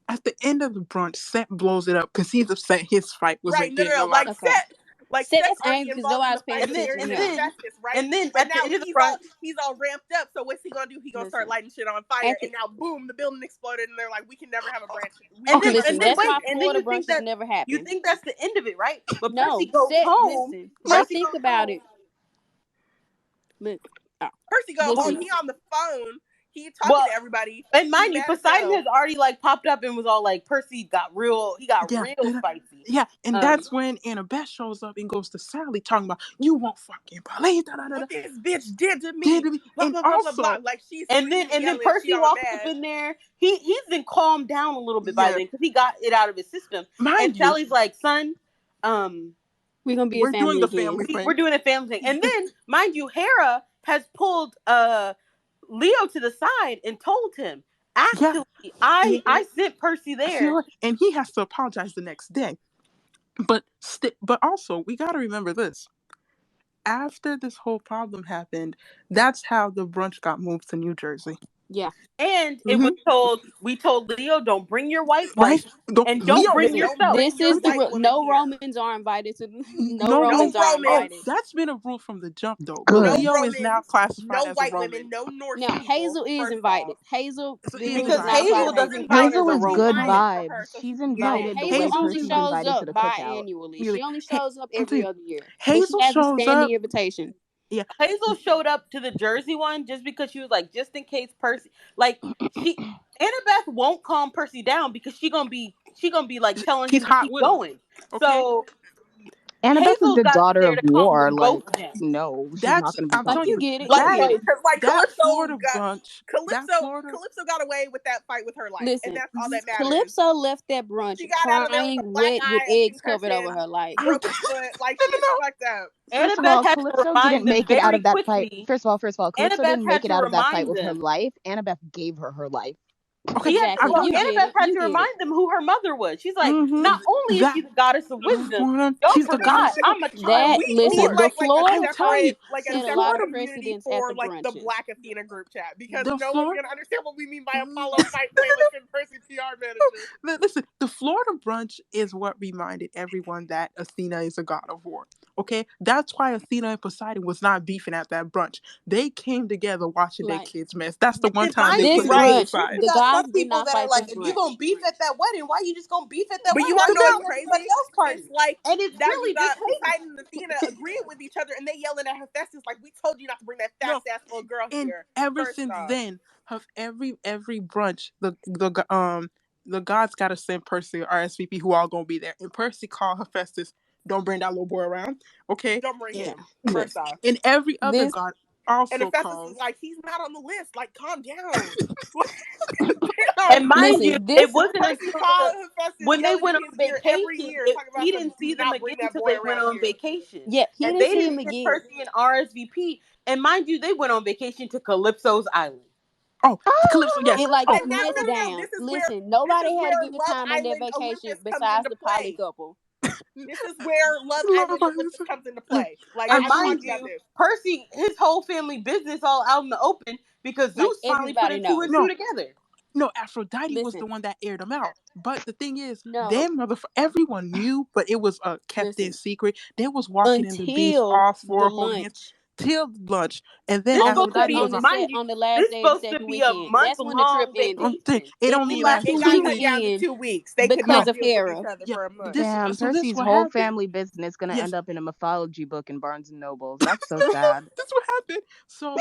S1: at the end of the brunch, Seth blows it up because he's upset his fight was
S4: right. Seth's
S3: angry because nobody's paying attention.
S2: And then at the end of the brunch,
S4: he's all ramped up. So what's he gonna do? He's gonna start lighting shit on fire, and now boom, the building exploded, and they're like, we can never have a branch.
S2: And then you think that
S3: never happened.
S2: You think that's the end of it, right? But
S3: no,
S2: Percy goes home.
S3: Think about it. Look,
S4: Percy goes home. He on the phone. He talking to everybody.
S2: And mind you, Poseidon has already like popped up and was all like, Percy got real spicy.
S1: Yeah, and that's when Annabeth shows up and goes to Sally talking about, you won't fucking believe
S4: what this bitch did to me.
S1: And also,
S4: like she's
S2: and then Percy walks up in there. He's been calmed down a little bit by then because he got it out of his system. And Sally's like, son,
S3: we're gonna be a family.
S2: We're doing a family thing. And then, mind you, Hera has pulled Leo to the side and told him, actually, I sent Percy there.
S1: And he has to apologize the next day. But also, we got to remember this. After this whole problem happened, that's how the brunch got moved to New Jersey.
S3: Yeah.
S2: And it was told, we told Leo, don't bring your white wife, and don't
S1: Leo,
S2: bring
S3: Listen,
S2: yourself.
S3: this is the no Romans are invited to. No
S1: no
S3: Romans are
S1: Oh,
S3: invited.
S1: that's been a rule from the jump, though.
S6: Good.
S1: But
S4: No
S1: Leo is
S4: Romans,
S1: now classified
S4: no
S1: as a
S4: white
S1: Roman.
S4: women, no Norse
S3: Now
S4: people.
S3: Hazel is invited. Hazel,
S1: So
S3: this
S1: Hazel's
S3: does
S2: Because
S3: not apply
S2: Hazel
S3: to
S2: doesn't
S3: Hazel.
S2: count as
S6: Hazel
S2: a
S6: is good
S2: Roman.
S6: vibes. She's
S3: No,
S6: invited the
S3: Hazel
S6: way
S3: only
S6: Percy's
S3: shows
S6: invited to
S3: up
S6: the cookout.
S3: biannually.
S1: Really,
S3: She only shows up
S1: I'm
S3: every
S1: telling you,
S3: other year. But she
S1: Hazel
S3: has a
S1: shows
S3: standing
S1: up.
S3: invitation.
S1: Yeah,
S2: Hazel showed up to the Jersey one just because she was like, just in case Percy, like, she, Annabeth won't calm Percy down because she gonna be like telling
S1: he's
S2: him to
S1: hot
S2: keep
S1: with her.
S2: going.
S1: Okay,
S2: So
S6: Annabeth is
S2: Hazel's
S6: the
S2: got to be
S6: daughter
S2: there
S6: of
S2: to calm
S6: war.
S2: them
S6: Like,
S2: both down.
S6: no, she's not
S1: that's
S6: going to be
S1: I'm
S3: Like
S1: telling
S3: you
S1: you
S6: calm.
S3: get it.
S4: Like,
S3: You
S1: that
S3: get it.
S4: because like
S1: that
S4: Calypso
S1: Florida brunch. That Florida.
S4: Calypso got away with that fight with her life, and
S3: Listen,
S4: that's all that matters.
S3: Calypso left that brunch
S4: She got out of there with a
S3: crying,
S4: black
S3: wet with
S4: eye, a
S3: eggs covered over
S4: concussion,
S3: her life.
S4: broke her foot. Like, she is fucked up.
S6: First of
S2: Annabeth
S6: all,
S2: had to
S6: Calypso didn't
S2: remind them
S6: make it out
S2: very
S6: of that fight.
S2: quickly.
S6: First of all, Calypso
S2: Annabeth
S6: didn't
S2: had
S6: make it
S2: to
S6: out of that fight
S2: remind
S6: with her
S2: them.
S6: life. Annabeth gave her her life.
S1: Okay,
S3: Exactly.
S2: Well,
S3: You get
S2: Annabeth
S3: it.
S2: had
S3: You
S2: to
S3: get it.
S2: remind them who her mother was. She's like,
S6: Mm-hmm.
S2: not only is she the goddess of wisdom, y'all
S1: she's the
S2: forgot
S1: goddess.
S2: I'm a child
S3: That
S4: We
S3: listen,
S2: born.
S3: the
S4: need like a
S3: Florida
S1: I'm telling you,
S3: fight
S4: separate, like a
S1: the
S3: set a lot
S4: separate
S3: of
S1: Florida,
S4: community
S3: precedents at
S4: for
S3: the
S4: like the
S3: brunches.
S4: Black Athena group chat, because
S1: the
S4: no one's
S1: Florida.
S4: gonna understand what we mean by Apollo fight playlist and Percy PR manager.
S1: Listen, the Florida brunch is what reminded everyone that Athena is a god of war. Okay, that's why Athena and Poseidon was not beefing at that brunch. They came together watching their
S3: Like
S1: kids mess. That's the one
S2: And
S1: time they
S2: mind
S3: this
S1: put
S2: you,
S1: their beef
S2: right?
S3: brunch,
S1: aside.
S2: You
S3: the
S2: got
S3: gods
S2: some
S3: did
S2: people
S3: not
S2: that are
S3: fight
S2: like,
S3: this
S2: if you're
S3: brunch.
S2: gonna beef at that wedding, why you just gonna beef at that
S4: But
S2: wedding?
S4: you
S2: Why
S4: want to
S2: you
S4: know
S2: not
S4: what's
S2: at
S4: crazy?
S2: everybody else party?
S4: It's like
S2: And it's
S4: that you
S2: really
S4: got
S2: just
S4: Poseidon and Athena agreeing with each other, and they yelling at Hephaestus like, "We told you not to bring that fat ass little girl
S1: And
S4: here."
S1: ever
S4: First
S1: since
S4: off,
S1: then, of every brunch, the gods gotta send Percy or SVP who all gonna be there. And Percy called Hephaestus, "Don't bring that little boy around." Okay,
S4: don't bring
S3: Yeah.
S4: him. First off,
S1: and every other
S3: This
S1: god
S4: and
S1: also
S4: Hephaestus
S1: called.
S4: is like, "He's not on the list. Like, calm down."
S2: And
S4: Damn.
S2: mind you,
S3: listen,
S2: it
S3: this
S2: wasn't
S4: Percy
S2: until
S4: called Hephaestus,
S2: when they
S4: yelling in
S2: went
S4: his
S2: on
S4: ear every
S2: vacation,
S4: year, talking about
S2: he
S4: some,
S2: didn't
S4: "Do
S2: see them
S4: not
S2: again
S4: bring that
S2: until
S4: boy
S2: they went
S4: around
S2: on
S4: here."
S2: vacation.
S3: yeah, he
S2: And
S3: didn't
S2: they
S3: see
S2: didn't
S3: him
S2: get
S3: again.
S2: Percy and RSVP. And mind you, they went on vacation to Calypso's island.
S1: Oh, Calypso, yes.
S3: It like
S1: Oh,
S4: And now,
S3: hands
S4: no.
S3: down.
S4: This is
S3: Listen,
S4: where
S3: nobody had a good
S4: Love
S3: time on that
S4: Island
S3: vacation
S4: Olympus comes
S3: besides
S4: into
S3: the poly
S4: play.
S3: couple.
S4: This is where Love
S1: Love
S4: Island
S1: Island.
S4: Olympus comes into play. Like,
S2: And
S4: I've
S2: mind
S4: talked about
S2: you,
S4: this.
S2: Percy, his whole family business all out in the open because
S3: Like
S2: Zeus finally put
S3: everybody
S2: a two and
S3: knows.
S2: two
S1: No,
S2: together.
S1: no, Aphrodite was
S3: Listen,
S1: the one that aired them out. But the thing is,
S3: no,
S1: their mother, everyone knew, but it was kept in
S3: listen.
S1: secret. They was walking in the beach,
S3: Until
S1: all
S3: the
S1: four holding hands,
S3: lunch
S1: till lunch, and then
S2: This
S3: on the
S2: supposed to
S1: Aphrodite
S2: be,
S1: was
S3: on the
S1: like,
S3: set
S2: mind you,
S3: on the last
S2: this
S3: day of the
S2: supposed to
S3: second
S2: be a
S3: weekend. That's when the trip
S2: month-long
S3: ended.
S2: vacation.
S1: It
S3: It
S1: only
S3: like
S1: lasted
S4: It
S3: two
S4: got
S1: two
S3: weeks
S4: cut
S1: weeks.
S4: down to
S3: in
S4: 2 weeks. They could
S3: because
S1: No,
S4: not
S3: of
S4: deal with each
S3: Hera.
S4: other
S1: yeah,
S4: for a month.
S6: Damn,
S1: so this
S6: Percy's
S1: what
S6: whole
S1: happened.
S6: family business gonna
S1: Yes,
S6: end up in a mythology book in Barnes and Nobles. That's so sad.
S1: that's what happened. So,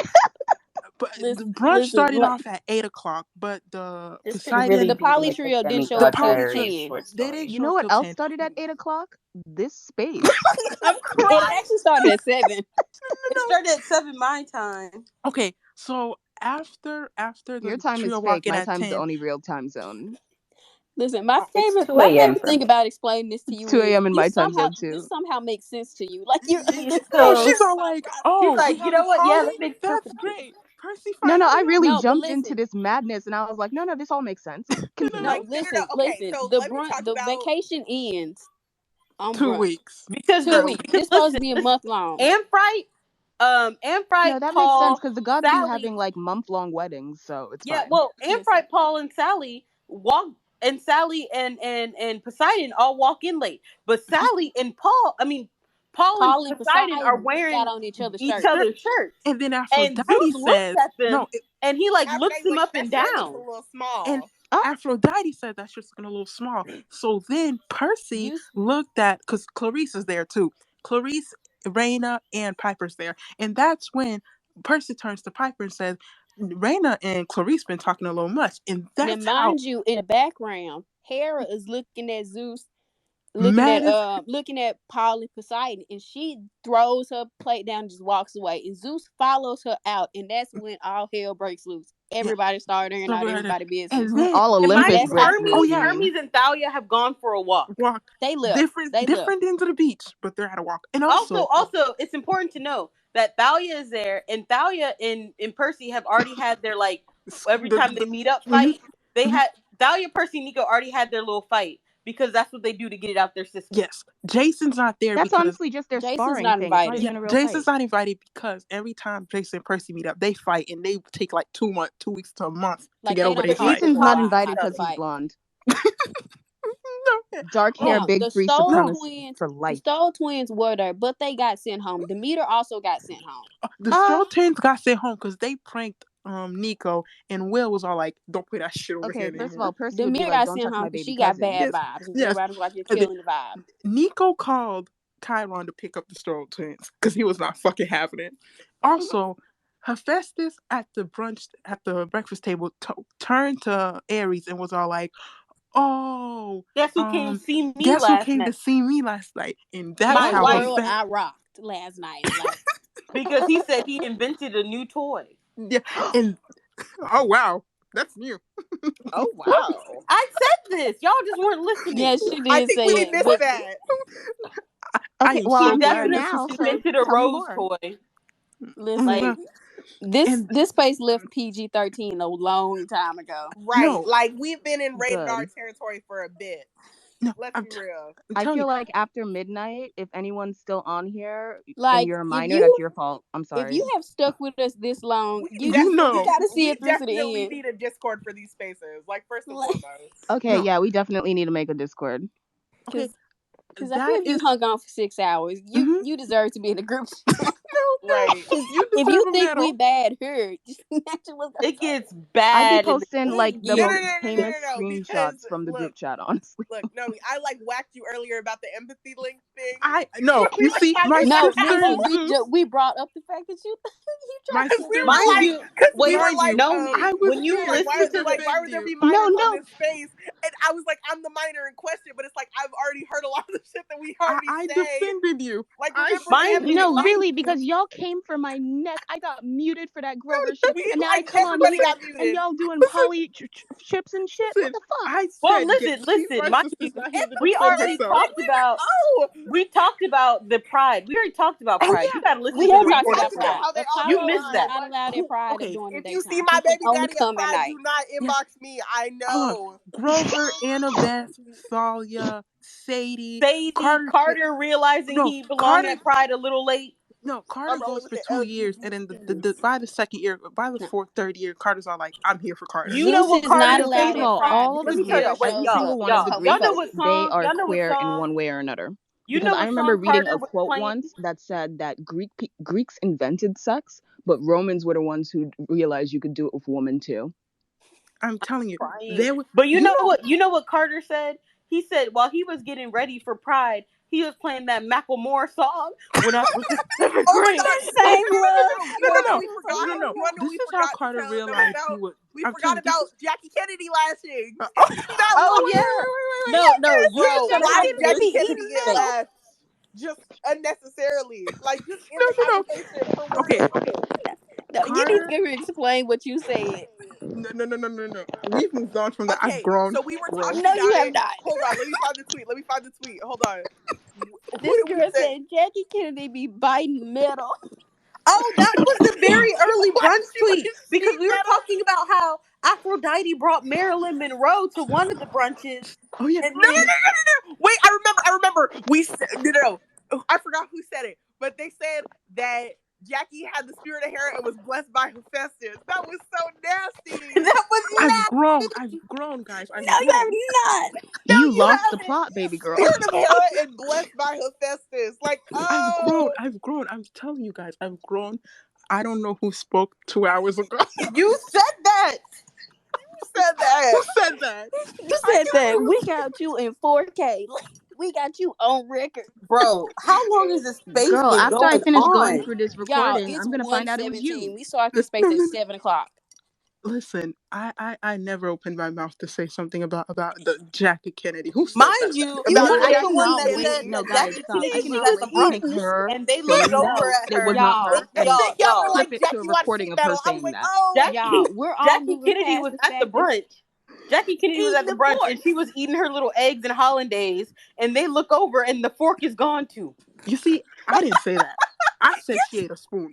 S1: but the brunch
S3: Listen,
S1: started off at 8 o'clock, but the
S5: This could really
S3: the
S1: Poseidon,
S5: be
S3: poly
S5: like a
S3: trio didn't show
S1: the
S3: up
S5: demigod
S3: till
S1: poly
S5: diary
S1: 10,
S3: ten.
S5: short
S1: they didn't
S5: story.
S6: You
S1: show
S6: know
S1: up
S6: what
S1: till
S6: else
S1: 10.
S6: started at 8 o'clock? This space.
S2: I'm
S3: It
S2: crying.
S3: actually started at 7.
S2: It started at 7 my time.
S1: Okay, so after
S6: Your
S1: the
S6: time is
S1: trio
S6: fake.
S1: walking
S6: My
S1: at
S6: time's the
S1: 10,
S6: only real time zone.
S3: Listen, my
S5: It's
S3: favorite
S5: 2
S3: my
S5: a.m.
S3: favorite
S5: for
S3: thing
S5: me.
S3: about explaining this to
S6: It's
S3: you
S6: 2
S3: is
S6: a.m. in my time zone
S3: this
S6: too.
S3: somehow makes sense to you. Like you
S1: no,
S2: So
S1: she's all like,
S2: he's
S1: "Oh, we
S2: like, you
S1: have a
S2: know what? Yeah,
S1: poly?
S2: that makes
S1: That's
S2: perfect sense.
S1: great." Percy
S6: No,
S1: finally
S6: I
S1: has
S6: really
S3: no, but
S6: jumped into
S3: listen.
S6: this madness and I was like, no, this all makes sense. Continue.
S3: No,
S4: Like, no.
S3: listen,
S4: Okay,
S3: listen.
S4: so
S3: The
S4: let me talk
S3: the
S4: about.
S3: vacation ends on
S1: 2 weeks.
S2: Because
S3: 2 weeks.
S2: because
S3: This supposed to be a month long.
S2: Amphrite,
S6: No, that makes sense
S2: Paul,
S6: because the gods be
S2: Sally.
S6: having like month-long weddings, so it's
S2: Yeah,
S6: fine.
S2: well,
S3: Listen,
S2: Amphrite, Paul, and Sally walk, and Sally and Poseidon all walk in late. But Sally and Paul and
S3: Paul and
S2: Poseidon are
S3: Poseidon got
S2: wearing
S3: on each other's
S2: each
S3: shirts.
S2: other's shirts.
S1: And then
S2: And
S1: Aphrodite
S2: Zeus looks
S1: says,
S2: at them
S1: "No,"
S2: and he like looks
S4: Aphrodite's
S2: them
S4: like,
S2: up
S4: that
S2: and
S4: shirt looks a
S2: down.
S4: little small.
S1: and
S6: Oh,
S1: Aphrodite said that shit's looking a little small. So then Percy
S3: You
S1: looked at, because Clarice is there too. Clarice, Raina, and Piper's there, and that's when Percy turns to Piper and says, "Raina and Clarice been talking a little much," and
S3: now,
S1: that's how
S3: mind you, in the background, Hera is looking at Zeus,
S1: mad as
S3: looking at Paul and Poseidon, and she throws her plate down and just walks away. And Zeus follows her out, and that's when all hell breaks loose.
S1: yeah.
S3: Everybody started airing
S1: So
S3: out
S1: we're
S3: everybody's business.
S1: and then
S6: all
S2: And mind
S6: Olympus
S2: you,
S3: That's how
S6: breaks
S1: oh
S6: loose,
S2: Hermes,
S6: you
S1: yeah,
S6: mean?
S2: Hermes and Thalia have gone for a walk.
S1: walk
S3: they left.
S1: different
S3: They left.
S1: different ends of the beach, but they're at a walk, and
S2: Also,
S1: also
S2: it's important to know that Thalia is there, and Thalia and Percy have already had their like every time they meet up
S1: mhm,
S2: fight. They
S1: mhm.
S2: had Thalia, Percy, Nico already had their little fight because that's what they do to get it out their system.
S1: Yes, Jason's not there.
S6: That's
S1: because
S6: honestly just their
S3: Jason's
S6: sparring
S3: not
S6: thing.
S3: invited.
S6: It's not even a real
S1: Jason's
S6: fight.
S1: not invited because every time Jason and Percy meet up, they fight and they take like 2 weeks to a month to get over their fight.
S6: Jason's not invited because he's blonde. Dark hair, big three supremacists for life.
S3: The Stoll twins were there, but they got sent home. Demeter also got sent home.
S1: The Stoll twins got sent home because they pranked Nico, and Will was all like, "Don't put that shit over here."
S6: Okay, first of all, Percy
S3: Demeter
S6: would be like,
S3: got
S6: "Don't
S3: sent
S6: touch
S3: home
S6: my
S3: because
S6: baby
S3: she got
S6: cousin."
S3: bad vibes. And everybody was like, "You're killing the vibe."
S1: Nico called Chiron to pick up the Stoll twins because he was not fucking having it. Also, Hephaestus at the breakfast table turned to Ares and was all like, "Oh,
S2: guess who came to see me
S1: to see me last night?" And that's
S3: my
S1: how
S3: world I rocked last night. Like,
S2: because he said he invented a new toy.
S1: Yeah, and oh wow, that's new.
S2: Oh wow, I said this. Y'all just weren't listening.
S3: Yeah, she did.
S4: I think we missed that.
S6: Okay, well, I'm
S2: here
S6: now.
S2: Invented a rose toy.
S3: Listen, this space left PG-13 a long time ago.
S4: Right, like we've been in rated R territory for a bit.
S1: No,
S4: let's be real.
S6: I feel like after midnight, if anyone's still on here,
S3: like,
S6: and you're a minor, that's your fault. I'm sorry.
S3: If you have stuck with us this long, you
S4: gotta
S3: see it through to the end.
S4: We need a Discord for these spaces, like first and foremost.
S6: Okay, yeah, we definitely need to make a Discord.
S3: Because I feel you hung on for 6 hours. You deserve to be in the group.
S4: Right.
S3: If you think we bad here, just imagine what's
S2: it gets bad.
S6: I'd be posting like the most famous screenshots from the group chat, honestly.
S4: Look, no, I like whacked you earlier about the empathy link thing.
S1: You see,
S3: we brought up the fact that you
S2: tried
S3: to
S2: when you listen to
S4: why would there be minors on this space? And I was like, I'm the minor in question, but it's like I've already heard a lot of the shit that we already say.
S1: I defended you.
S4: Like,
S6: really, because y'all came for my neck. I got muted for that Grover shit, and now I come on here and y'all doing poly chips and shit. What the fuck?
S2: Listen. We already talked about. We talked about the pride. We already talked about pride. You gotta listen to the recording for that. You missed that.
S3: Not allowed in pride
S4: if you see my baby daddy at pride, do not inbox me. I know.
S1: Grover, Annabeth, Thalia, Sadie,
S2: Carter realizing he belonged at pride a little late.
S1: No, Carter goes for 2 years, and then by the second year, by the third year, Carter's all like, "I'm here for Carter."
S2: You know what Carter is
S3: allowed
S6: all of the groups, every single one of the groups, they are queer in one way or another. Because I remember reading a quote once that said that Greeks invented sex, but Romans were the ones who realized you could do it with women too.
S1: I'm telling you,
S2: but you know what? You know what Carter said? He said while he was getting ready for Pride, he was playing that Macklemore song when I was in 7th grade.
S1: No. This is how Carter realized he was.
S4: We forgot about Jackie Kennedy lashing.
S2: No,
S4: why did Jackie Kennedy get lashed? Just unnecessarily, like just in the conversation.
S1: Okay.
S3: You need to explain what you said.
S1: No. We've moved on from that. I've grown.
S4: So we were talking
S3: about you have not.
S4: Hold on, let me find the tweet. Hold on.
S3: This girl said Jackie Kennedy be biting metal.
S2: Oh, that was the very early brunch tweet because we were talking about how Aphrodite brought Marilyn Monroe to one of the brunches.
S1: Oh yeah.
S4: No. Wait, I remember. We said no. I forgot who said it, but they said that Jackie had the spirit of Hera and was blessed by Hephaestus. That was so nasty.
S2: That was nasty.
S1: I've grown, guys.
S3: No, you have not.
S6: You lost the plot, baby girl.
S4: Spirit of Hera and blessed by Hephaestus. Like,
S1: I've grown. I'm telling you guys, I've grown. I don't know who spoke 2 hours ago.
S2: You said that.
S1: Who said that?
S3: You said that. We got you in 4K. We got you on record.
S2: Bro, how long is this space?
S6: Girl, after I finish
S2: on?
S6: going through this recording,
S3: Y'all,
S6: I'm going to find out it was you.
S3: We started this space at 7 o'clock.
S1: Listen, I never opened my mouth to say something about the Jackie Kennedy. Who said that?
S2: You
S6: I guys, stop. I cannot wait to her
S2: and they looked over at her.
S6: It was not her.
S4: Y'all were like,
S6: clip it
S4: Jackie,
S6: to a recording of her saying that.
S2: Jackie Kennedy was at the brunch. Jackie Kennedy was at the brunch and she was eating her little eggs and hollandaise, and they look over and the fork is gone too.
S1: You see, I didn't say that. I said she ate a spoon.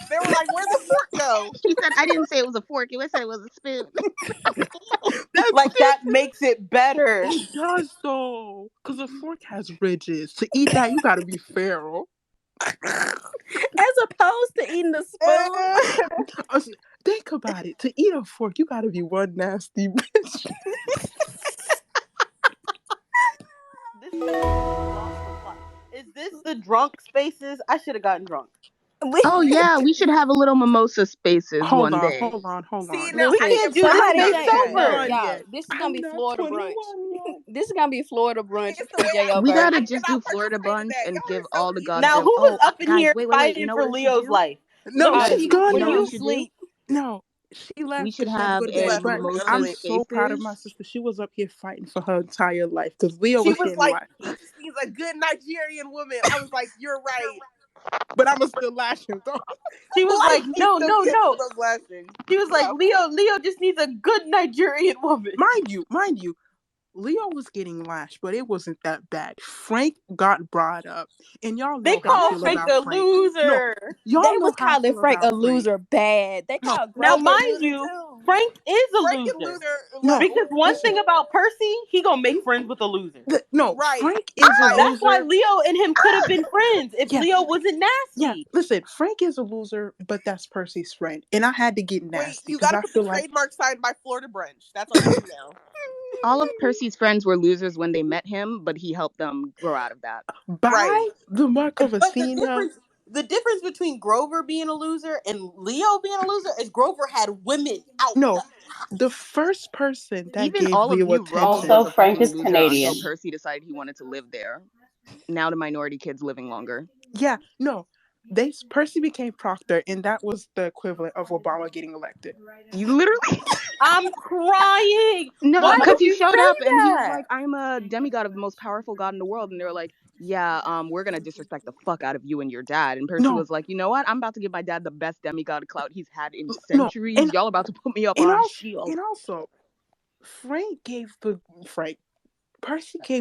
S4: They were like, "Where'd the fork go?"
S6: She said, "I didn't say it was a fork. You said it was a spoon."
S2: That makes it better.
S1: It does though, because a fork has ridges. To eat that, you gotta be feral.
S3: As opposed to eating the spoon.
S1: Think about it. To eat a fork, you gotta be one nasty bitch.
S2: Is this the drunk spaces? I should have gotten drunk.
S6: Oh yeah, we should have a little mimosa spaces one day.
S1: Hold on.
S4: See,
S2: no, we can't do this sober.
S3: Y'all, this is gonna be Florida brunch. This is gonna be Florida brunch.
S6: We gotta just do Florida brunch and give all the goddamn.
S2: Now, who was up in
S6: guys,
S2: here
S6: wait,
S2: fighting
S6: you know
S2: for Leo's life?
S1: No, she's gone.
S6: You know what we should do?
S1: No, she left.
S6: We should have a mimosa
S1: I'm so proud of my sister. She was up here fighting for her entire life because Leo was getting
S4: like, he just needs a good Nigerian woman. I was like, you're right.
S1: But I'ma still lash him though.
S2: She was like, no. She was like, Leo just needs a good Nigerian woman.
S1: Mind you, Leo was getting lashed, but it wasn't that bad. Frank got brought up, and y'all know
S2: they called Frank a loser.
S1: No,
S3: they was calling Frank a loser bad. They called
S2: now, mind you, Frank is a loser. No, because one thing about Percy, he gonna make friends with a loser.
S1: Frank is a loser.
S2: That's why Leo and him could have been friends if Leo wasn't nasty.
S1: Yeah, listen, Frank is a loser, but that's Percy's friend, and I had to get nasty.
S4: You gotta put the trademark sign by Florida brunch. That's on you now.
S6: All of Percy's friends were losers when they met him, but he helped them grow out of that.
S1: By the mark of Athena.
S2: The difference between Grover being a loser and Leo being a loser is Grover had women out.
S1: No, the first person that
S6: even
S1: gave
S6: all of
S1: Leo
S6: you
S1: attention.
S5: Also, Frank is Canadian.
S6: Until Percy decided he wanted to live there. Now the minority kids living longer.
S1: Yeah, no. Percy became proctor, and that was the equivalent of Obama getting elected.
S6: You literally...
S2: I'm crying.
S6: No, because he showed up and he was like, "I'm a demigod of the most powerful god in the world," and they were like, "Yeah, we're gonna disrespect the fuck out of you and your dad." And Percy was like, "You know what? I'm about to give my dad the best demigod clout he's had in centuries. And y'all about to put me up on a shield."
S1: And also, Percy gave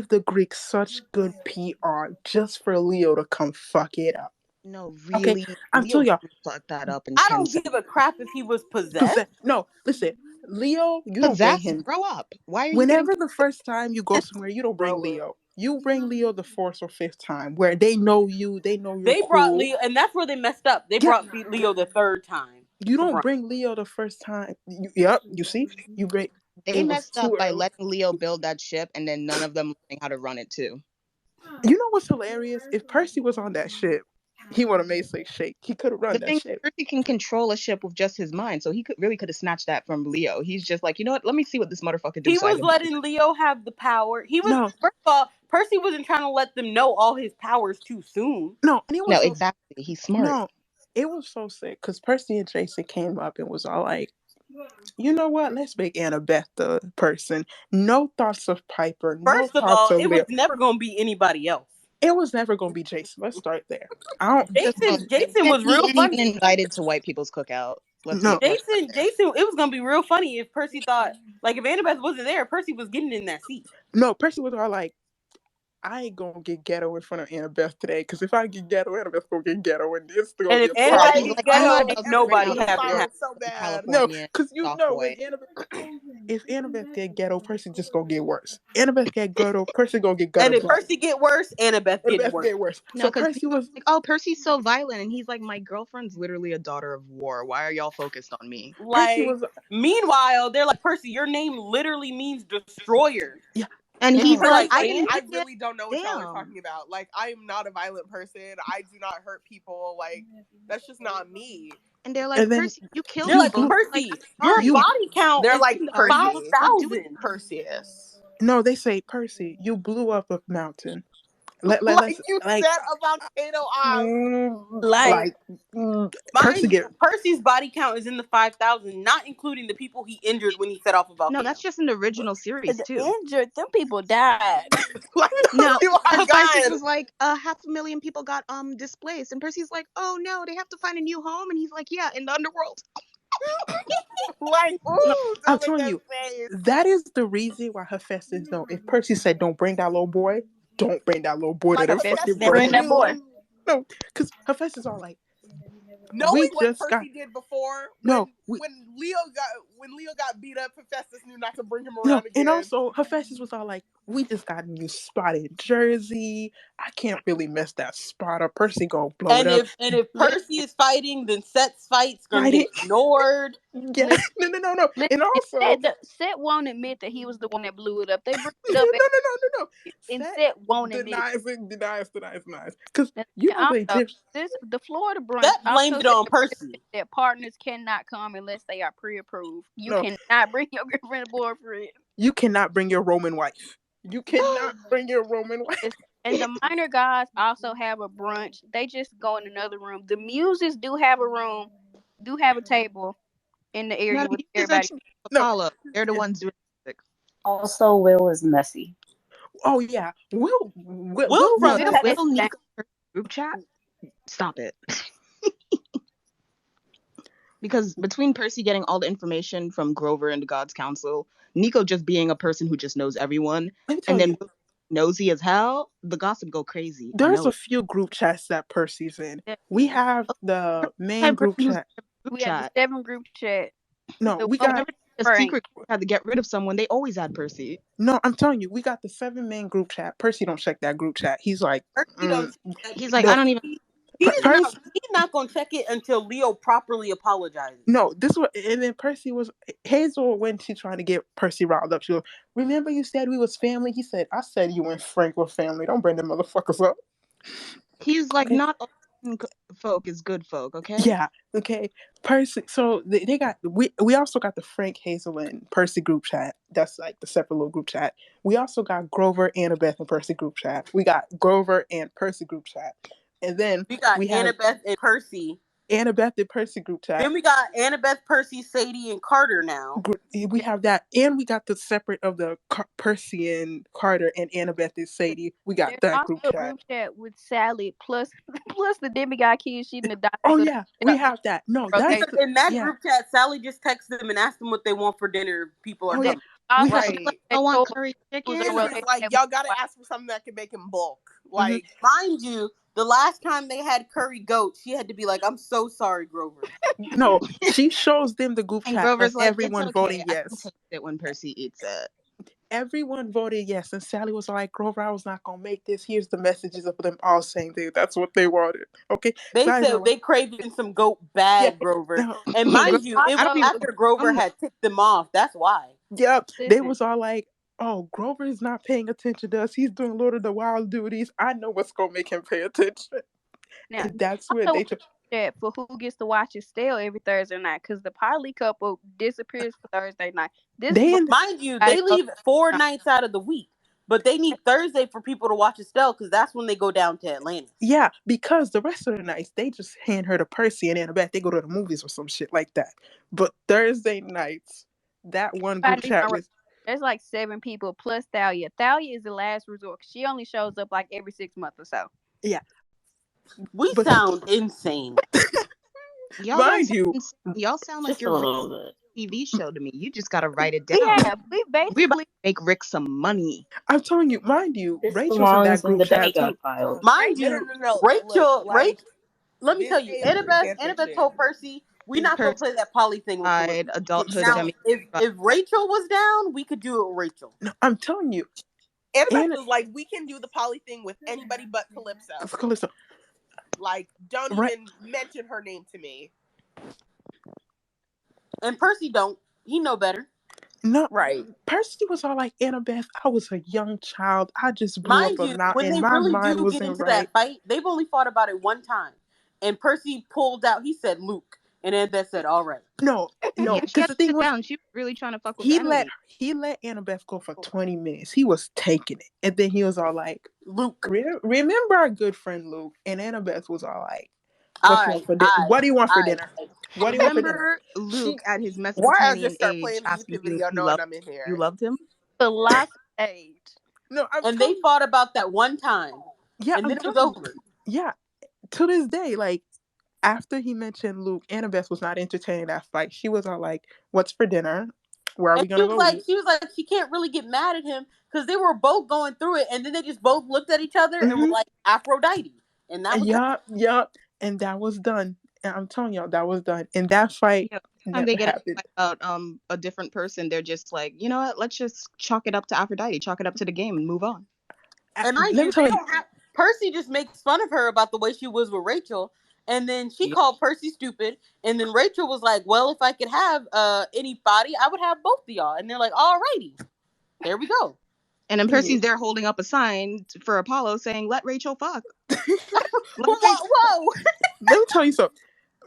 S1: the Greeks such good PR just for Leo to come fuck it up.
S6: No, really.
S1: Okay, I'm telling y'all,
S6: fuck that up.
S2: I don't give a crap if he was possessed.
S1: No, listen, Leo, you
S6: don't bring
S1: him.
S6: Grow up. Why are you?
S1: Whenever the first time you go somewhere, you don't bring Leo. You bring Leo the fourth or fifth time, where they know you, they know you.
S2: They brought Leo, and that's where they messed up. They brought Leo the third time.
S1: You don't bring Leo the first time. You see, you bring.
S6: They messed up by letting Leo build that ship, and then none of them learning how to run it too.
S1: You know what's hilarious? If Percy was on that ship, he would have made Slick shake. He could have run that ship.
S6: Percy can control a ship with just his mind, so he could have snatched that from Leo. He's just like, you know what? Let me see what this motherfucker does.
S2: He was letting Leo have the power. He was first of all, Percy wasn't trying to let them know all his powers too soon.
S6: Exactly. He's smart.
S1: No, it was so sick because Percy and Jason came up and was all like, "You know what? Let's make Annabeth the person. No thoughts of Piper.
S2: First of all, it was never going to be anybody else.
S1: It was never going to be Jason. Let's start there.
S2: Jason was real funny.
S6: Even invited to white people's cookout.
S2: Jason, it was going to be real funny if Percy thought, like, if Annabeth wasn't there, Percy was getting in that seat.
S1: No, Percy was all like, I ain't gonna get ghetto in front of Annabeth today, because if I get ghetto, Annabeth's gonna get ghetto, and it's gonna
S2: be a problem. Ghetto, nobody has
S1: so bad. No, because you know if Annabeth get ghetto, Percy just gonna get worse. Annabeth get ghetto, Percy gonna get ghetto.
S2: And if Percy get worse, Annabeth get worse.
S6: No, so Percy was like, "Oh, Percy's so violent," and he's like, "My girlfriend's literally a daughter of war. Why are y'all focused on me?"
S2: Like, meanwhile, they're like, "Percy, your name literally means destroyer."
S1: Yeah.
S6: And he's like,
S4: I really don't know what y'all are talking about. Like, I am not a violent person. I do not hurt people. Like, that's just not me.
S6: And they're like, Percy, you killed
S2: me. They're like, Percy, your body count.
S4: They're like,
S2: 5,000.
S4: Perseus.
S1: No, they say, Percy, you blew up a mountain.
S4: Like you said about Kato
S2: Percy's body count is in the 5,000, not including the people he injured when he set off a volcano.
S6: No, that's just in the original series too.
S3: Injured, them people died.
S6: No, Hephaestus was like, 500,000 people got displaced, and Percy's like, "Oh no, they have to find a new home," and he's like, "Yeah, in the underworld."
S4: Like, ooh,
S1: I'm telling you, that is the reason why Hephaestus know. If Percy said, "Don't bring that little boy," don't bring that little boy to the fucking
S3: bring that boy.
S1: No, because Hephaestus are like,
S4: knowing what Percy did before, when Leo got beat up, Hephaestus knew not to bring him around again.
S1: And also Hephaestus was all like, "We just got a new spot in Jersey. I can't really mess that spot up. Percy gonna blow it up."
S2: And if Percy is fighting, then Set's fight's gonna get ignored.
S1: Yeah. No. And also,
S3: Set won't admit that he was the one that blew it up. They bring it up.
S1: No.
S3: And Set won't admit
S1: it. Denies. Because you know
S3: the Florida branch
S2: blamed it on Percy.
S3: That partners cannot come unless they are pre-approved. You cannot bring your girlfriend or boyfriend.
S1: You cannot bring your Roman wife. You cannot bring your Roman wife.
S3: And the minor gods also have a brunch. They just go in another room. The muses do have a room, do have a table in the area with everybody.
S6: Apollo. They're the ones doing music.
S5: Also, Will is messy.
S1: Oh yeah, Will
S6: Nico group chat. Stop it. Because between Percy getting all the information from Grover and the Gods Council, Nico just being a person who just knows everyone, and then nosy as hell, the gossip go crazy.
S1: There's a few group chats that Percy's in. We have the main group chat.
S3: We have the 7 group chat.
S1: No, we got
S6: a secret had to get rid of someone. They always had Percy.
S1: No, I'm telling you, we got the 7 main group chat. Percy don't check that group chat. He's like,
S2: he's like, I don't even. He's not gonna check it until Leo properly apologizes.
S1: No, and then Percy was Hazel when she trying to get Percy riled up. She goes, "Remember you said we was family?" He said, "I said you and Frank were family. Don't bring them motherfuckers up."
S6: He's like, not all folk is good folk, okay?
S1: Yeah, okay. Percy. So they got we also got the Frank, Hazel, and Percy group chat. That's like the separate little group chat. We also got Grover, Annabeth, and Percy group chat. We got Grover and Percy group chat. And then
S2: we got Annabeth and Percy.
S1: Annabeth and Percy group chat.
S2: Then we got Annabeth, Percy, Sadie, and Carter now.
S1: We have that. And we got the separate of the Percy and Carter and Annabeth and Sadie. We got that group chat.
S3: Group chat with Sally plus the demigod kids she didn't die.
S1: Oh yeah, we have that. No, that's
S2: in that group chat, Sally just texts them and asks them what they want for dinner. People are coming.
S6: I want curry chicken.
S4: Like, y'all gotta ask for something that can make him bulk. Like,
S2: mind you, the last time they had curry goat, she had to be like, "I'm so sorry, Grover."
S1: No, she shows them the group chat.
S6: Grover's like,
S1: everyone voting yes.
S6: I can taste it when Percy eats it.
S1: Everyone voted yes, and Sally was like, "Grover, I was not gonna make this. Here's the messages of them all saying that's what they wanted." Okay,
S2: they said they craving some goat bad, Grover. No. And mind you, it was after Grover had ticked them off. That's why.
S1: Yep, they was all like, "Oh, Grover is not paying attention to us. He's doing Lord of the Wild duties. I know what's gonna make him pay attention." Now, and that's when they took
S3: that for who gets to watch it still every Thursday night, because the poly couple disappears for Thursday night.
S2: Mind you, they leave 4 nights out of the week, but they need Thursday for people to watch Estelle because that's when they go down to Atlanta.
S1: Yeah, because the rest of the nights they just hand her to Percy and Annabeth. They go to the movies or some shit like that. But Thursday nights, that one group chat was.
S3: There's like 7 people plus Thalia. Thalia is the last resort. She only shows up like every 6 months or so.
S1: Yeah.
S2: We sound insane.
S6: Y'all sound like you're TV show to me. You just gotta write it down.
S3: Yeah, we
S6: about to make Rick some money.
S1: I'm telling you, mind you, Rachel's in that group chat.
S2: Mind you, Rachel. Let me tell you, Annabeth told Percy, we're not gonna play that poly thing with
S6: adulthood.
S2: Now, if Rachel was down, we could do it with Rachel.
S1: No, I'm telling you,
S4: Annabeth was like, we can do the poly thing with anybody but Calypso. Like, don't even mention her name to me.
S2: And Percy don't. He know better.
S1: No, right. Percy was all like, Annabeth, I was a young child. I just blew up a mountain.
S2: When they really do get into that fight, they've only fought about it one time. And Percy pulled out, he said Luke. And Annabeth said, all right.
S1: No.
S6: Because the thing was, she was really trying to fuck with
S1: Emily. He let Annabeth go for 20 minutes. He was taking it. And then he was all like,
S2: Luke.
S1: Remember our good friend Luke? And Annabeth was all like, what do you want for dinner? What do you want for dinner?
S6: Luke at his Mesopotamian age asking you you loved him?
S3: The last age.
S1: No,
S2: they fought about that one time.
S1: Yeah,
S2: and then it was over.
S1: Yeah. To this day, like, after he mentioned Luke, Annabeth was not entertaining that fight. She was all like, what's for dinner? Where are we going to go?
S2: She was like, she can't really get mad at him because they were both going through it. And then they just both looked at each other and were like, Aphrodite. And that was
S1: Yup. And that was done. And I'm telling y'all, that was done. And that fight never
S6: they get
S1: happened.
S6: About a different person, they're just like, you know what? Let's just chalk it up to Aphrodite, chalk it up to the game, and move on.
S2: And Percy just makes fun of her about the way she was with Rachel, and then she called Percy stupid, and then Rachel was like, "Well, if I could have anybody, I would have both of y'all." And they're like, "Alrighty, there we go."
S6: And then Percy's there holding up a sign for Apollo saying, "Let Rachel fuck."
S2: Whoa!
S1: Let me tell you something.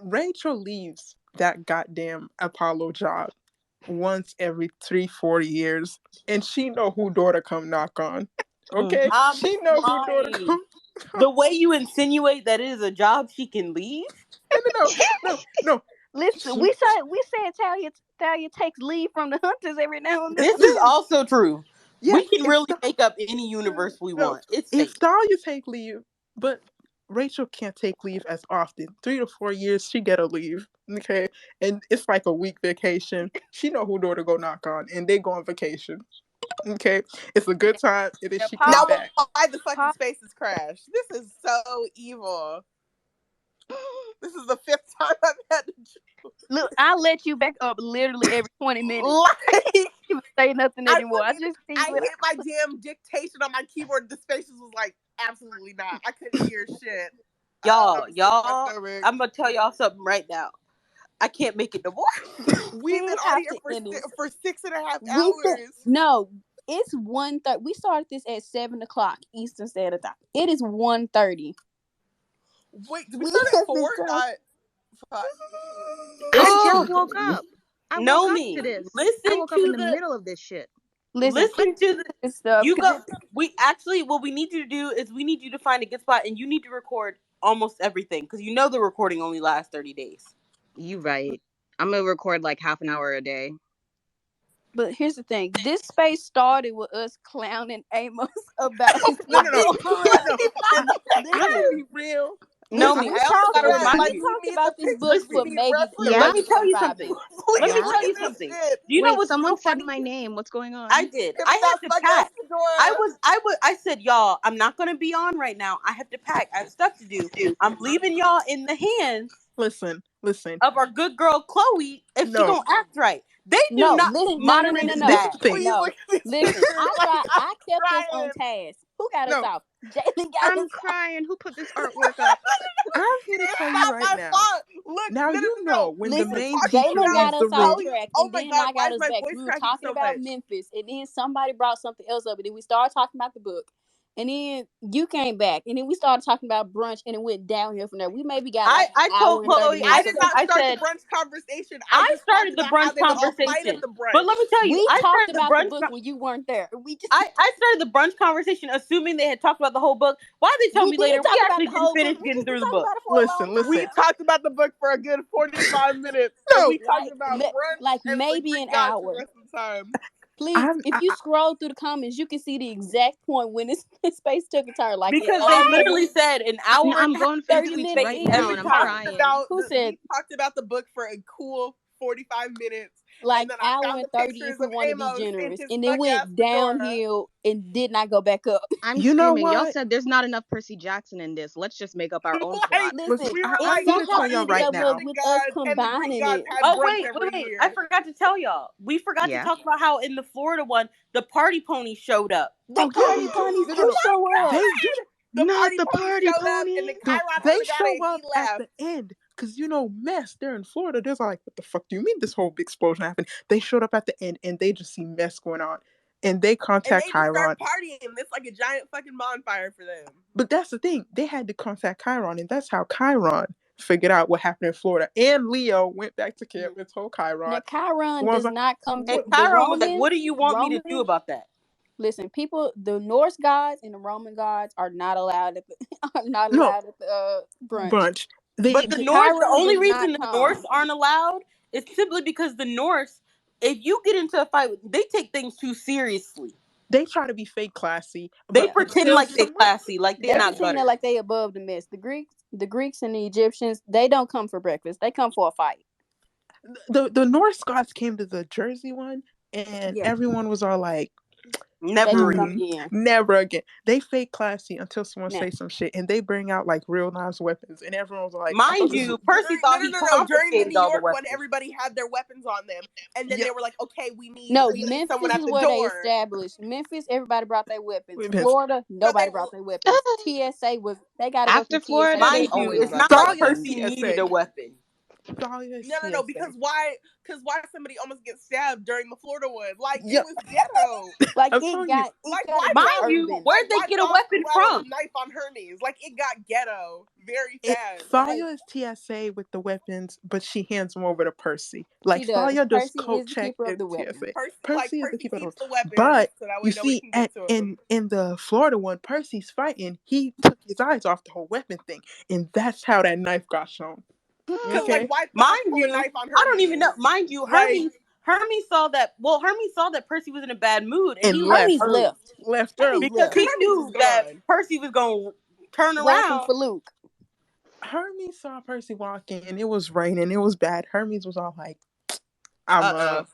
S1: Rachel leaves that goddamn Apollo job once every 3-4 years, and she know who door to come knock on. Okay, she know who door to come.
S2: The way you insinuate that it is a job she can leave.
S1: No.
S3: Listen, we said Talia takes leave from the hunters every now and then.
S2: This is also true. Yeah, we can really make up any universe we want. It's
S1: if Thalia take leave, but Rachel can't take leave as often. 3 to 4 years, she get a leave. Okay, and it's like a week vacation. She know who door to go knock on, and they go on vacation. Okay, it's a good time, and then she comes back.
S4: Why the fucking spaces crash? This is so evil. This is the 5th time I've had to.
S3: Look, I let you back up literally every 20 minutes. You say nothing anymore. I hit
S4: my damn dictation on my keyboard. The spaces was like, absolutely not. I couldn't hear shit.
S2: Y'all, I'm gonna tell y'all something right now. I can't make it no more.
S4: We've been on here for 6.5 hours.
S3: No, it's 1:30. We started this at 7:00 Eastern Standard Time. It is 1:30.
S4: Wait, did we start at 4? Not 5.
S6: I just woke up. I
S2: know
S6: woke
S2: me.
S6: Up to this.
S2: Listen
S6: I woke up in the middle of this shit.
S2: Listen to this stuff. You go. We actually, what we need you to do is we need you to find a good spot, and you need to record almost everything because you know the recording only lasts 30 days.
S6: You right. I'm gonna record like half an hour a day.
S3: But here's the thing: this space started with us clowning Amos about his
S1: no. I'm gonna be real.
S2: No, we talked
S3: about this book for maybe.
S2: Let me tell you something. Let me tell you something. Do you know what?
S6: Someone said my name. What's going on?
S2: I did. I had to pack. I said, y'all, I'm not gonna be on right now. I have to pack. I have stuff to do. I'm leaving y'all in the hands.
S1: Listen.
S2: Of our good girl Chloe, if she don't act right. They do not.
S3: No.
S2: This
S3: No. Listen, I kept us on task. Who got us off? Jalen got us
S6: crying. Who put this artwork up?
S1: I'm here to tell you right now.
S4: Look,
S1: now you know when the main
S3: Jalen got us off track,
S4: oh
S3: and
S4: my
S3: then
S4: God,
S3: I got us back. We were talking about Memphis, and then somebody brought something else up, and then we started talking about the book. And then you came back, and then we started talking about brunch, and it went downhill from there. We maybe got like
S2: I told Chloe,
S4: I did not start the brunch conversation.
S2: I started the brunch conversation. But let me tell you,
S3: we talked about the book when you weren't there.
S2: I started the brunch conversation assuming they had talked about the whole book. Why did they tell me later? We actually didn't finish getting through the book.
S1: Listen.
S4: We talked about the book for a good 45 minutes.
S1: No,
S4: we talked about brunch
S3: like maybe an hour.
S4: The rest of the time.
S3: Please, if you scroll through the comments, you can see the exact point when this space took a turn. Like
S2: because they literally said an hour.
S6: I'm going for 30 minutes right now, and I'm crying.
S4: Who said we talked about the book for a cool 45 minutes?
S3: Like hour and 30 if we want to be generous, and then went downhill and did not go back up.
S6: I'm screaming. Y'all said there's not enough Percy Jackson in this. Let's just make up our own plot.
S3: Listen,
S1: I'm going to tell y'all right now.
S3: With us combining it.
S2: Oh wait! I forgot to tell y'all. We forgot to talk about how in the Florida one, the party pony showed up.
S3: The party ponies do show up.
S1: The party pony. They show up at the end. Because, Mess, they're in Florida. They're like, what the fuck do you mean this whole big explosion happened? They showed up at the end, and they just see mess going on. And they contact Chiron.
S4: Start partying. It's like a giant fucking bonfire for them.
S1: But that's the thing. They had to contact Chiron, and that's how Chiron figured out what happened in Florida. And Leo went back to camp and told Chiron.
S3: Now, Chiron does not come to...
S2: And Chiron was like, what do you want me to do about that?
S3: Listen, the Norse gods and the Roman gods are not allowed at the brunch.
S2: But the Norse, the only reason the Norse aren't allowed is simply because the Norse, if you get into a fight, they take things too seriously.
S1: They try to be fake classy.
S2: They pretend like they're classy, like they're not
S3: pretending like they above the mess. The Greeks and the Egyptians, they don't come for breakfast. They come for a fight.
S1: The Norse gods came to the Jersey one, and everyone was all like,
S2: Never
S3: come
S2: again.
S3: in.
S1: Never again. They fake classy until someone say some shit, and they bring out like real nice weapons, and everyone's like,
S2: mind you, Percy thought he
S4: during the
S2: confiscated
S4: New
S2: all the
S4: York one,
S2: weapons.
S4: everybody had their weapons on them, and then they were like, okay, we need
S3: Memphis
S4: someone at
S3: is
S4: the
S3: where they
S4: door.
S3: established. Memphis, everybody brought their weapons. Florida, nobody brought their weapons. TSA they got to go through TSA.
S2: Mind you, it's not like Percy needed a weapon.
S4: No, because why somebody almost gets stabbed during the Florida one? Like, it was ghetto.
S3: Like, it got
S2: mind you, where'd they get a weapon from?
S4: A knife on Hermes. Like, it got ghetto very fast.
S1: Thalia is TSA with the weapons, but she hands them over to Percy. Like, Thalia does coat check at TSA. Percy is the keeper of the weapons. But
S4: so that way
S1: you see, in the Florida one, Percy's fighting. He took his eyes off the whole weapon thing, and that's how that knife got shown.
S4: Okay. Like, mind you,
S2: I don't even know. Mind you, Hermes saw that. Well, Hermes saw that Percy was in a bad mood, and he
S3: left early
S2: because he knew that Percy was going to turn around
S3: for Luke.
S1: Hermes saw Percy walk in. It was raining. It was bad. Hermes was all like, "I'm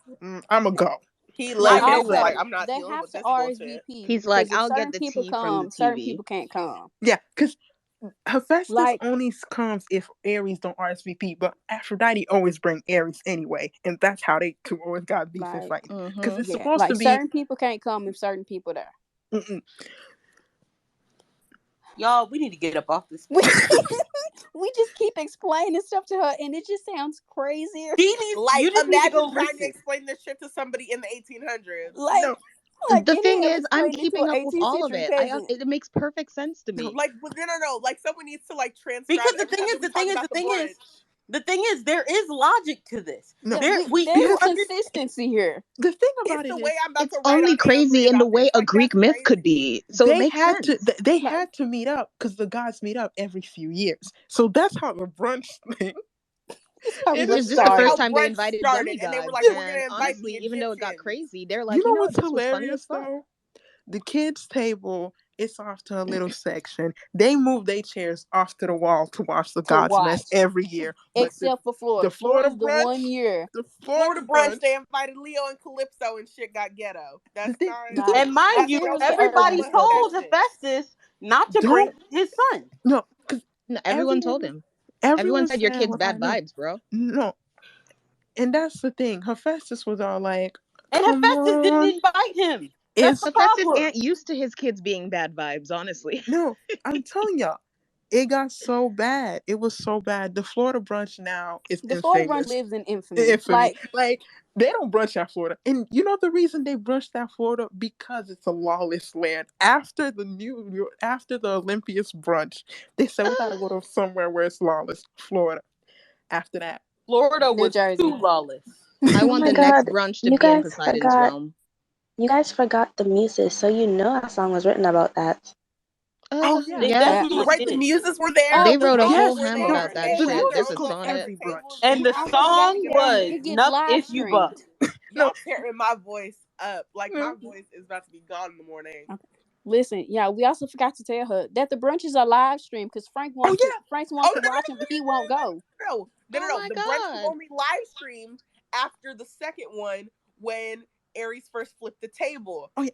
S1: a go."
S4: He left. He was like, "I'm not dealing with this
S3: bullshit."
S6: He's like, "I'll get the tea from the TV."
S3: Certain people can't come.
S1: Yeah, because Hephaestus only comes if Ares don't RSVP, but Aphrodite always bring Ares anyway, and that's how they two always got beef and fight. Because it's supposed to be
S3: certain people can't come if certain people there.
S2: Y'all, we need to get up off this.
S3: We just keep explaining stuff to her, and it just sounds crazier.
S4: Like, imagine trying to explain this shit to somebody in the 1800s.
S6: Like, the thing is, I'm keeping up with all of it. It makes perfect sense to me.
S4: Like, no. Like, someone needs to like transcribe.
S2: Because the thing is, there is logic to this. There's
S3: consistency here.
S1: The thing about it is,
S6: it's only crazy in the way a Greek myth could be. So it makes sense.
S1: They had to meet up because the gods meet up every few years. So that's how the brunch thing.
S6: It was just the first time they invited demigods, and they were like, "We're gonna invite." Honestly, even though it got crazy, they're like,
S1: "You know
S6: what's
S1: hilarious though? The kids' table, it's off to a little section. They move their chairs off to the wall to watch the gods mess every year,
S3: except for Florida.
S1: The Florida
S3: brunch, the 1 year.
S1: The Florida brunch,
S4: they invited Leo and Calypso, and shit got ghetto. That's fine.
S2: And mind you, everybody told Hephaestus not to bring his son.
S1: No,
S6: everyone told him. Everyone said your kid's bad vibes, bro.
S1: No. And that's the thing. Hephaestus was all like,
S2: and Hephaestus didn't invite him.
S6: Hephaestus ain't used to his kids being bad vibes, honestly.
S1: No, I'm telling y'all. It got so bad. It was so bad. The Florida brunch now is infamous.
S3: Florida brunch lives in infamy.
S1: Like, they don't brunch at Florida. And you know the reason they brunch at Florida? Because it's a lawless land. After the Olympias brunch, they said we gotta go to somewhere where it's lawless. Florida. After that.
S2: Florida was too lawless.
S6: I want the next brunch to be in Poseidon's realm.
S7: You guys forgot the Muses, so you know a song was written about that.
S1: Oh yeah,
S4: right. The Muses were there.
S6: They wrote a whole hymn about that shit. There's a sonnet.
S2: And the song was "Nup If You Buck."
S4: Y'all tearing my voice up. Like, my voice is about to be gone in the morning.
S3: Okay. Listen, we also forgot to tell her that the brunches are live streamed because Frank wants to watch them, but he won't go.
S4: No. The brunch was only live streamed after the second one when Ares first flipped the table.
S6: Oh yeah.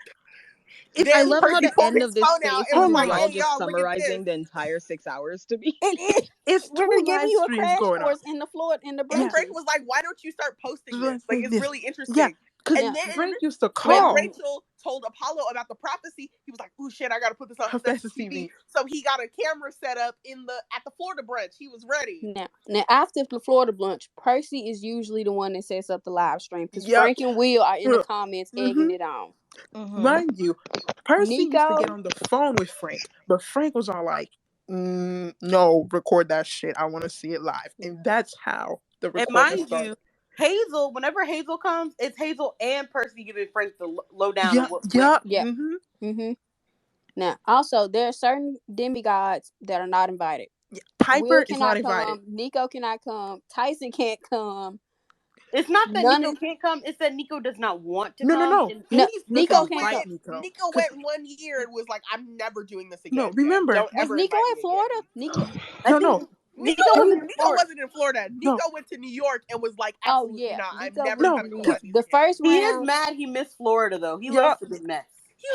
S6: I love how the end of this space is all just summarizing the entire 6 hours to me.
S1: It's
S3: we're giving you a crash course in the Florida in the brunch.
S4: And Frank was like, "Why don't you start posting this? Like, it's really interesting."
S1: Yeah. And then Frank used to call.
S4: When Rachel told Apollo about the prophecy, he was like, "Ooh, shit, I gotta put this on Hephaestus TV." So he got a camera set up at the Florida brunch. He was ready.
S3: Now after the Florida brunch, Percy is usually the one that sets up the live stream because Frank and Will are in the comments egging it on.
S1: Mind you, Percy used to get on the phone with Frank, but Frank was all like, "No, record that shit. I want to see it live." And that's how the recording started.
S2: Hazel, whenever Hazel comes, it's Hazel and Percy giving Frank the lowdown.
S3: Now, also, there are certain demigods that are not invited.
S1: Yeah. Piper is not invited.
S3: Nico cannot come. Tyson can't come.
S2: It's not that Nico can't come. It's that Nico does not want to come.
S1: No.
S3: Nico can't
S4: come. Nico went 1 year and was like, "I'm never doing this again."
S1: No, remember.
S3: Was Nico in Florida?
S1: No.
S4: Nico wasn't in Florida. Nico went to New York and was like, "Absolutely not. I'm never coming to Florida."
S3: The first round.
S2: He is mad he missed Florida, though. He loves to be mess.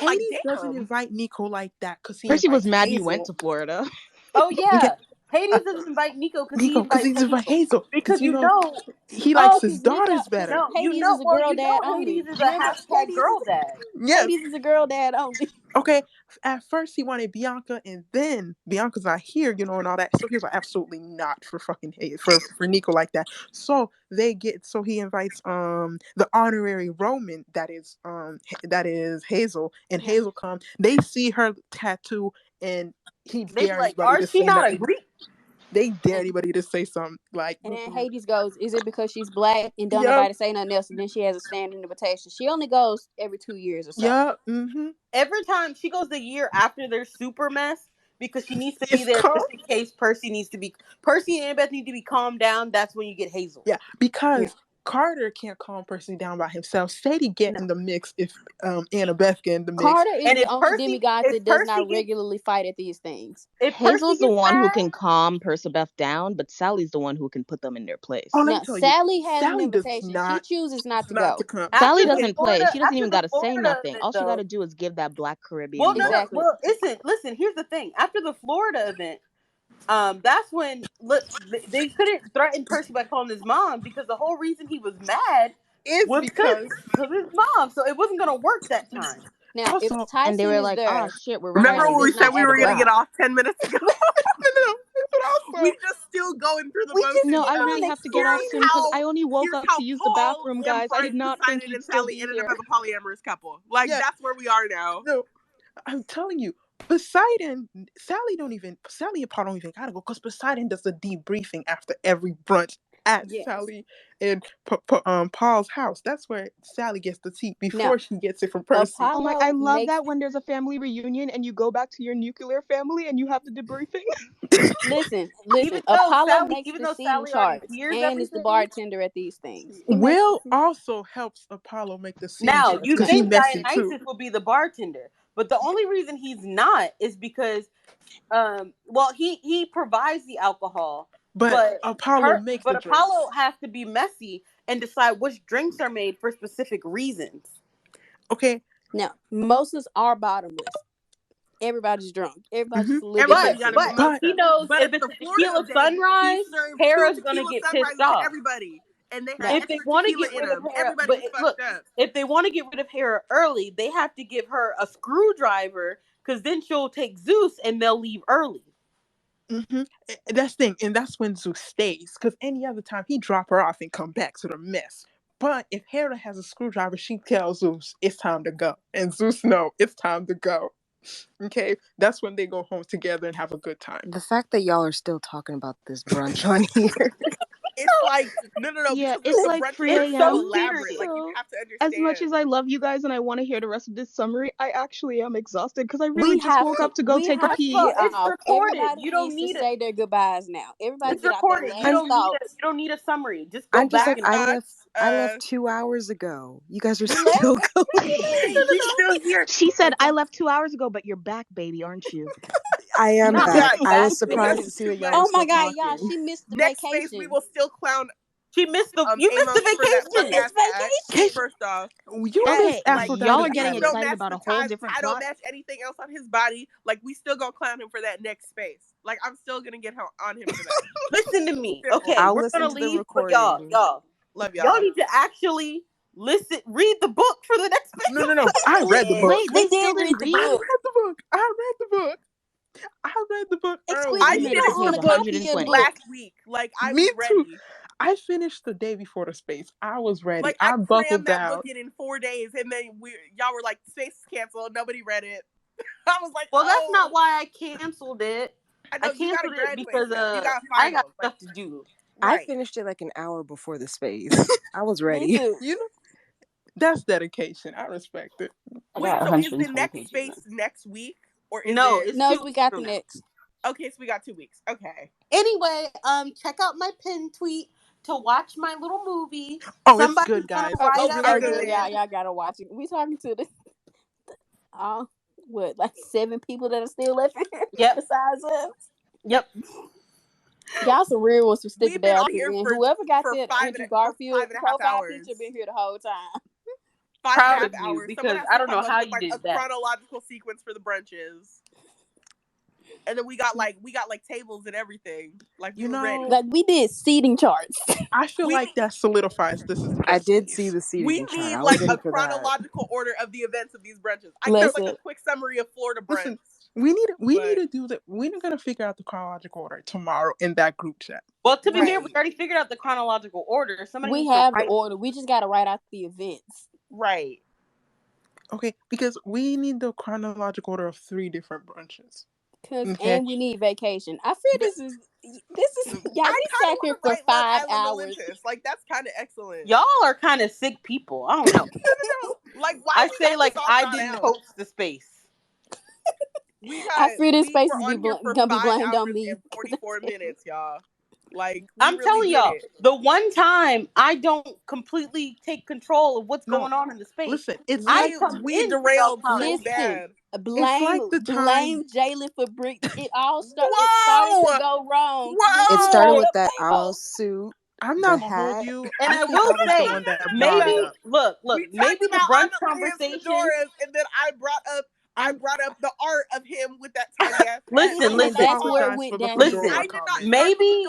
S1: Hades doesn't invite Nico like that because he
S6: Percy was mad
S1: Hazel.
S6: he went to Florida.
S2: Oh yeah. Hades doesn't invite Nico because he invites
S1: Hazel.
S2: Because
S1: you know he likes his daughters better.
S2: No,
S3: Hades is a girl dad only.
S2: Hades is a hashtag girl dad.
S1: Yes.
S3: Hades is a girl dad only.
S1: Okay, at first he wanted Bianca, and then Bianca's not here, and all that. So he was like, absolutely not for fucking for Nico like that. So he invites the honorary Roman that is Hazel, and Hazel comes. They see her tattoo, and he dare anybody to say nothing. They dare anybody to say something like.
S3: And then Hades goes, "Is it because she's black and don't nobody say nothing else?" And then she has a standing invitation. She only goes every 2 years or so.
S1: Yeah. Mm-hmm.
S2: Every time she goes the year after their super mess because she needs to be there just in case Percy and Annabeth need to be calmed down. That's when you get Hazel.
S1: Yeah, because Carter can't calm Percy down by himself. Sadie get in the mix if Annabeth get in the mix.
S3: Carter is the only demigod that does not regularly fight at these things.
S6: Hazel's the one who can calm Percabeth down, but Sally's the one who can put them in their place.
S3: Oh, now, Sally has an invitation. She chooses not to go.
S6: Sally doesn't play. She doesn't even got to say nothing. All she got to do is give that Black Caribbean.
S2: Well, exactly. Well, listen. Here's the thing. After the Florida event, that's when they couldn't threaten Percy by calling his mom because the whole reason he was mad was because his mom. So it wasn't gonna work that time.
S3: Now, if Tyson
S6: and they were like,
S3: there,
S6: "Oh shit, we're
S4: remember when we said we were gonna get off 10 minutes ago? We just still going through the motions.
S6: No, I really have to get off soon because I only woke up to use the bathroom, guys. I did not think you'd still be
S4: ended
S6: here.
S4: up as a polyamorous couple. That's where we are now.
S1: No, I'm telling you. Poseidon, Sally and Paul don't even gotta go because Poseidon does a debriefing after every brunch at Sally and Paul's house. That's where Sally gets the tea before she gets it from Percy.
S6: I love that when there's a family reunion and you go back to your nuclear family and you have the debriefing.
S3: Listen. Apollo makes the scene charts and is the bartender at these things.
S1: Will also helps Apollo make the scene
S2: now,
S1: charts
S2: you think
S1: Dionysus
S2: will be the bartender. But the only reason he's not is because, he provides the alcohol, but
S1: Apollo makes the drinks.
S2: Apollo has to be messy and decide which drinks are made for specific reasons.
S1: Okay.
S3: Now, mimosas are bottomless. Everybody's drunk. Everybody's
S2: but he knows if it's a tequila sunrise, Hera's gonna get pissed off.
S4: Everybody. And
S2: if they want to get rid of Hera, if they want to get rid of Hera early, they have to give her a screwdriver because then she'll take Zeus and they'll leave early.
S1: Mm-hmm. That's the thing, and that's when Zeus stays. Because any other time he drop her off and come back to the mess. But if Hera has a screwdriver, she tells Zeus it's time to go, and Zeus knows it's time to go. Okay, that's when they go home together and have a good time.
S8: The fact that y'all are still talking about this brunch on here.
S4: It's like no.
S6: Yeah, it's like 3 a.m.
S4: So elaborate. Like you have to understand.
S6: As much as I love you guys and I want to hear the rest of this summary, I actually am exhausted because I really just woke up to go take a pee.
S2: It's recorded.
S3: You don't need to say their goodbyes now. Everybody,
S2: it's recorded. You don't need a summary. Just go back.
S8: I left 2 hours ago. You guys are still going.
S4: You're still here.
S6: She said, "I left 2 hours ago, but you're back, baby, aren't you?"
S8: I am back. I was surprised to see that y'all.
S3: Oh my god, y'all! She missed the
S4: Next
S3: vacation.
S4: Space, we will still clown.
S2: She missed the. You missed the vacation.
S4: First off,
S6: y'all are getting excited about a whole different.
S4: I don't match anything else on his body. Like we still gonna clown him for that next space. Like I'm still gonna get on him for that.
S2: Listen to me, okay? We're gonna leave, but y'all,
S4: love y'all.
S2: Y'all need to actually read the book for the next space.
S1: No. I read the book.
S6: Wait, they still didn't read
S1: I read the book.
S4: I finished the book last week. Like I was ready.
S1: Too. I finished the day before the space. I was ready. Like I buckled down.
S4: That book in 4 days, and then y'all were like, "Space is canceled. Nobody read it." I was like,
S2: "Well, that's not why I canceled it. I canceled it because I got stuff to do."
S8: Right. I finished it like an hour before the space. I was ready.
S1: You know, that's dedication. I respect it.
S4: Wait, so is the next space next week? Or is
S3: we got the next.
S4: Okay, so we got 2 weeks. Okay.
S2: Anyway, check out my pin tweet to watch my little movie.
S1: Oh, it's good, guys.
S3: Y'all gotta watch it. We talking to the like 7 people that are still left here.
S2: Yep.
S3: Besides us.
S2: Yep.
S3: Y'all some real ones for sticking down
S4: here.
S3: Whoever got that Andrew Garfield profile picture been here the whole time.
S2: 5.5
S4: hours.
S2: Because I don't know how you did that.
S4: Chronological sequence for the brunches. And then we got like tables and everything. Like we were ready.
S3: Like we did seating charts.
S1: I feel like that solidifies this is the best.
S8: I did see the seating chart.
S4: We
S8: I
S4: need
S8: was
S4: like
S8: in
S4: a
S8: for
S4: chronological order of the events of these brunches. I know like a quick summary of Florida brunch.
S1: Listen, we need to do that. We're gonna figure out the chronological order tomorrow in that group chat.
S2: Well, to be fair, we already figured out the chronological order.
S3: We have the order. We just gotta write out the events.
S4: Right.
S1: Okay, because we need the chronological order of 3 different brunches.
S3: And we need vacation. I feel this is y'all. We sat here for 5 hours.
S4: Like that's kind of excellent.
S2: Y'all are kind of sick people. I don't know.
S4: No. Like why
S2: I say like I didn't host the space.
S3: I fear this space is gonna be blamed on me.
S4: 44 minutes, y'all. Like
S2: I'm telling y'all, the one time I don't completely take control of what's going on in the space.
S1: Listen, it's
S4: we derailed so bad.
S3: Blame Jalen for it all started. It started to go wrong.
S8: It started with that owl suit.
S1: I'm not gonna hold you.
S2: And I will say, maybe maybe the brunch conversation.
S4: And then I brought up the art of him with that tiny ass.
S2: Listen.
S3: That's where it went down.
S2: Listen, maybe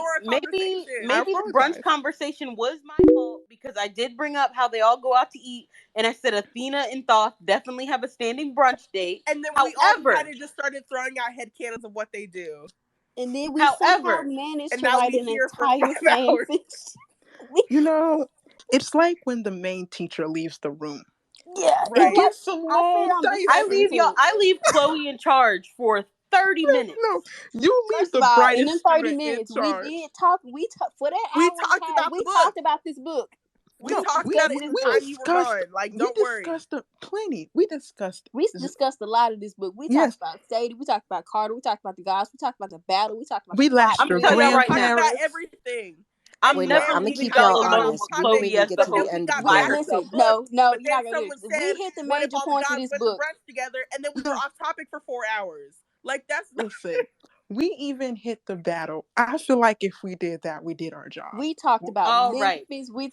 S2: the brunch conversation was my fault because I did bring up how they all go out to eat, and I said Athena and Thoth definitely have a standing brunch date.
S4: And then we all kind of just started throwing out headcanons of what they do.
S3: And then we somehow managed to write an entire
S1: fanfiction. It's like when the main teacher leaves the room.
S3: Yeah,
S1: it gets some long days.
S2: I leave Chloe in charge for 30 minutes.
S1: No, you leave the brightest
S3: in them 30 minutes. We did talk. We talked for that.
S4: We talked
S3: about this book.
S4: We talked about it when you were gone. Like, don't worry.
S1: We discussed plenty. We discussed
S3: a lot of this book. We talked about Sadie. We talked about Carter. We talked about the guys. We talked about the battle. We talked about.
S1: I'm
S2: telling you right now.
S4: About everything.
S2: I'm gonna
S8: keep y'all honest. We didn't even get to the end of the
S3: listen, no, you're not gonna do it. We hit the major points of this book
S4: together, and then we were off topic for 4 hours. Like that's
S1: listen. We even hit the battle. I feel like if we did that, we did our job.
S3: We talked about Memphis.
S1: We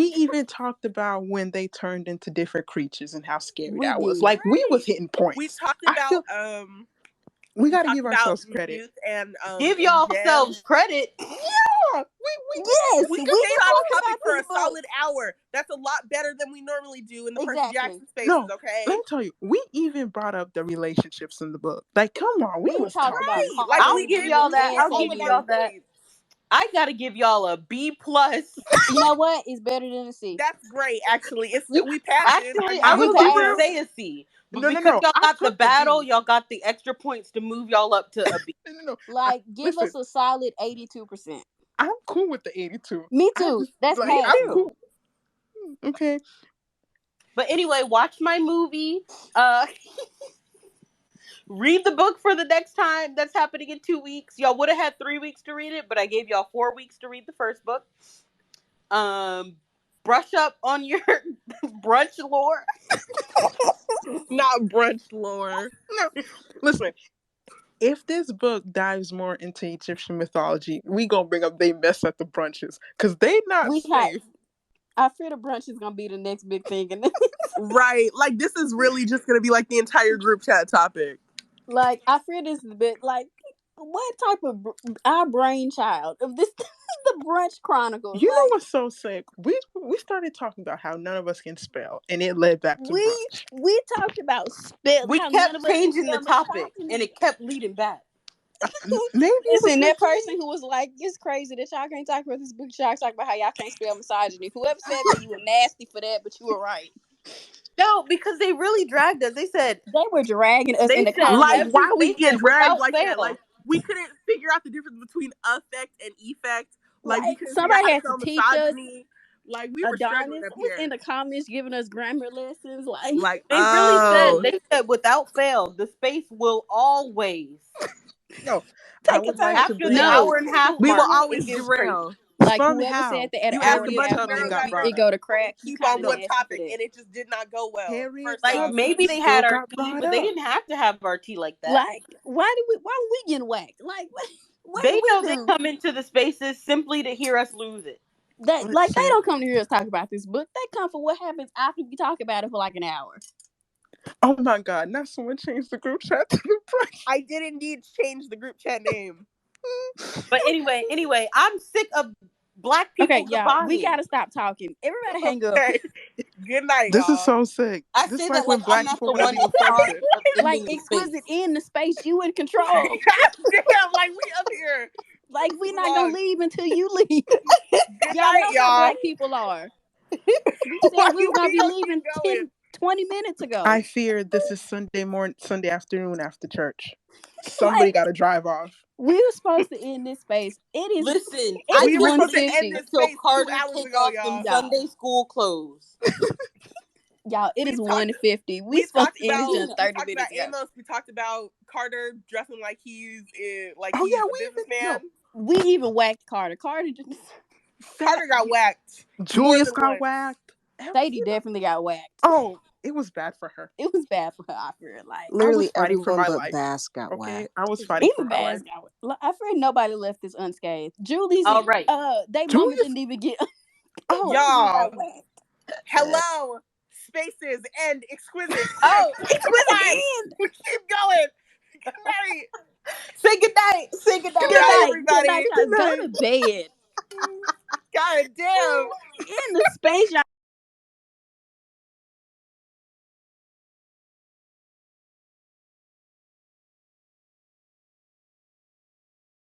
S1: even talked about when they turned into different creatures and how scary that was. Like we was hitting points.
S4: We talked about
S1: we got to give ourselves credit
S4: and
S2: give yourselves credit.
S1: Yeah,
S4: we could stay on topic for a solid hour. That's a lot better than we normally do in the Percy Jackson spaces. No, okay,
S1: let me tell you, we even brought up the relationships in the book. Like, come on, we was talking.
S2: Like, I'll give y'all that. I gotta give y'all a B+.
S3: You know what? It's better than a C.
S4: That's great, actually. We passed it.
S2: Actually, I was gonna say a C. But because y'all got the battle, y'all got the extra points to move y'all up to a B.
S3: Like, give us a solid 82%.
S1: I'm cool with the 82.
S3: Me too. That's half.
S1: I'm cool. Okay.
S2: But anyway, watch my movie. Read the book for the next time. That's happening in 2 weeks. Y'all would have had 3 weeks to read it, but I gave y'all 4 weeks to read the first book. Brush up on your brunch lore.
S4: Not brunch lore.
S1: No. Listen, if this book dives more into Egyptian mythology, we gonna bring up they mess at the brunches because they not safe.
S3: I fear the brunch is gonna be the next big thing.
S4: Right. Like this is really just gonna be like the entire group chat topic.
S3: Like I fear this is a bit like what type of our brainchild of this the brunch chronicles.
S1: You know what's so sick? We started talking about how none of us can spell, and it led back to brunch.
S3: We talked about spell.
S2: We kept changing the topic, and it kept leading back.
S1: Maybe
S3: listen, that person who was like, "It's crazy that y'all can't talk about this book. Y'all talk about how y'all can't spell misogyny." Whoever said that, you were nasty for that, but you were right.
S2: No, because they really dragged us. They said
S3: they were dragging us in the comments.
S4: Like, why we get dragged like that? Like, we couldn't figure out the difference between affect and effect. Like
S3: somebody had to teach us.
S4: Like we were struggling up here.
S3: Was in the comments giving us grammar lessons. Like
S2: they really said. They said without fail, the space will always.
S1: No,
S3: take a turn
S2: after the hour and a half.
S4: We will always derail.
S3: Like whoever said that at an hour and a half, it go to crack.
S4: Keep on one topic, and it just did not go well.
S2: Like maybe they had our tea, but they didn't have to have our tea like that.
S3: Like why were we getting whacked? Like what
S2: they know they come into the spaces simply to hear us lose it.
S3: They don't come to hear us talk about this book. They come for what happens after we talk about it for like an hour.
S1: Oh my God! Now someone changed the group chat to the price.
S4: I did indeed change the group chat name.
S2: But anyway, I'm sick of Black people.
S3: Okay, y'all, we gotta stop talking. Everybody hang up.
S4: Good night,
S1: This
S4: y'all.
S1: is so sick.
S2: I
S1: this
S2: say
S1: like
S2: that
S1: when
S2: like
S1: Black
S2: I'm not
S1: people
S2: the one in charge of
S3: like Exquisite in the space you in control.
S4: God damn, like we up here.
S3: Like we not gonna leave until you leave.
S4: Good
S3: y'all
S4: night,
S3: know
S4: y'all.
S3: how Black people are. We said we were gonna be leaving 20 minutes ago.
S1: I fear this is Sunday afternoon after church. Somebody got to drive off.
S3: We were supposed to end this space. It is.
S2: Listen,
S4: we were supposed to end this space 2 hours ago, y'all.
S2: Sunday school clothes.
S3: Y'all, it is 1:50. We supposed to end this 30 minutes ago.
S4: Amos. We talked about Carter dressing like he's a businessman.
S3: We even whacked Carter. Carter
S4: got whacked.
S1: Julius got whacked.
S3: Sadie definitely got whacked.
S1: Oh, it was bad for her.
S3: It was bad for her. I feel like
S8: literally everyone but Bass got whacked.
S1: I was fighting
S3: even
S1: for my life.
S3: I feel nobody left this unscathed. Julie's
S2: all right.
S3: They mama didn't even get.
S4: Y'all. Hello, spaces and Exquisite.
S3: Exquisite.
S4: We keep going. Good night.
S2: Say good night. Say good night.
S4: Good night, everybody.
S3: Good night, y'all. Go to bed.
S4: God damn.
S3: In the space, y'all.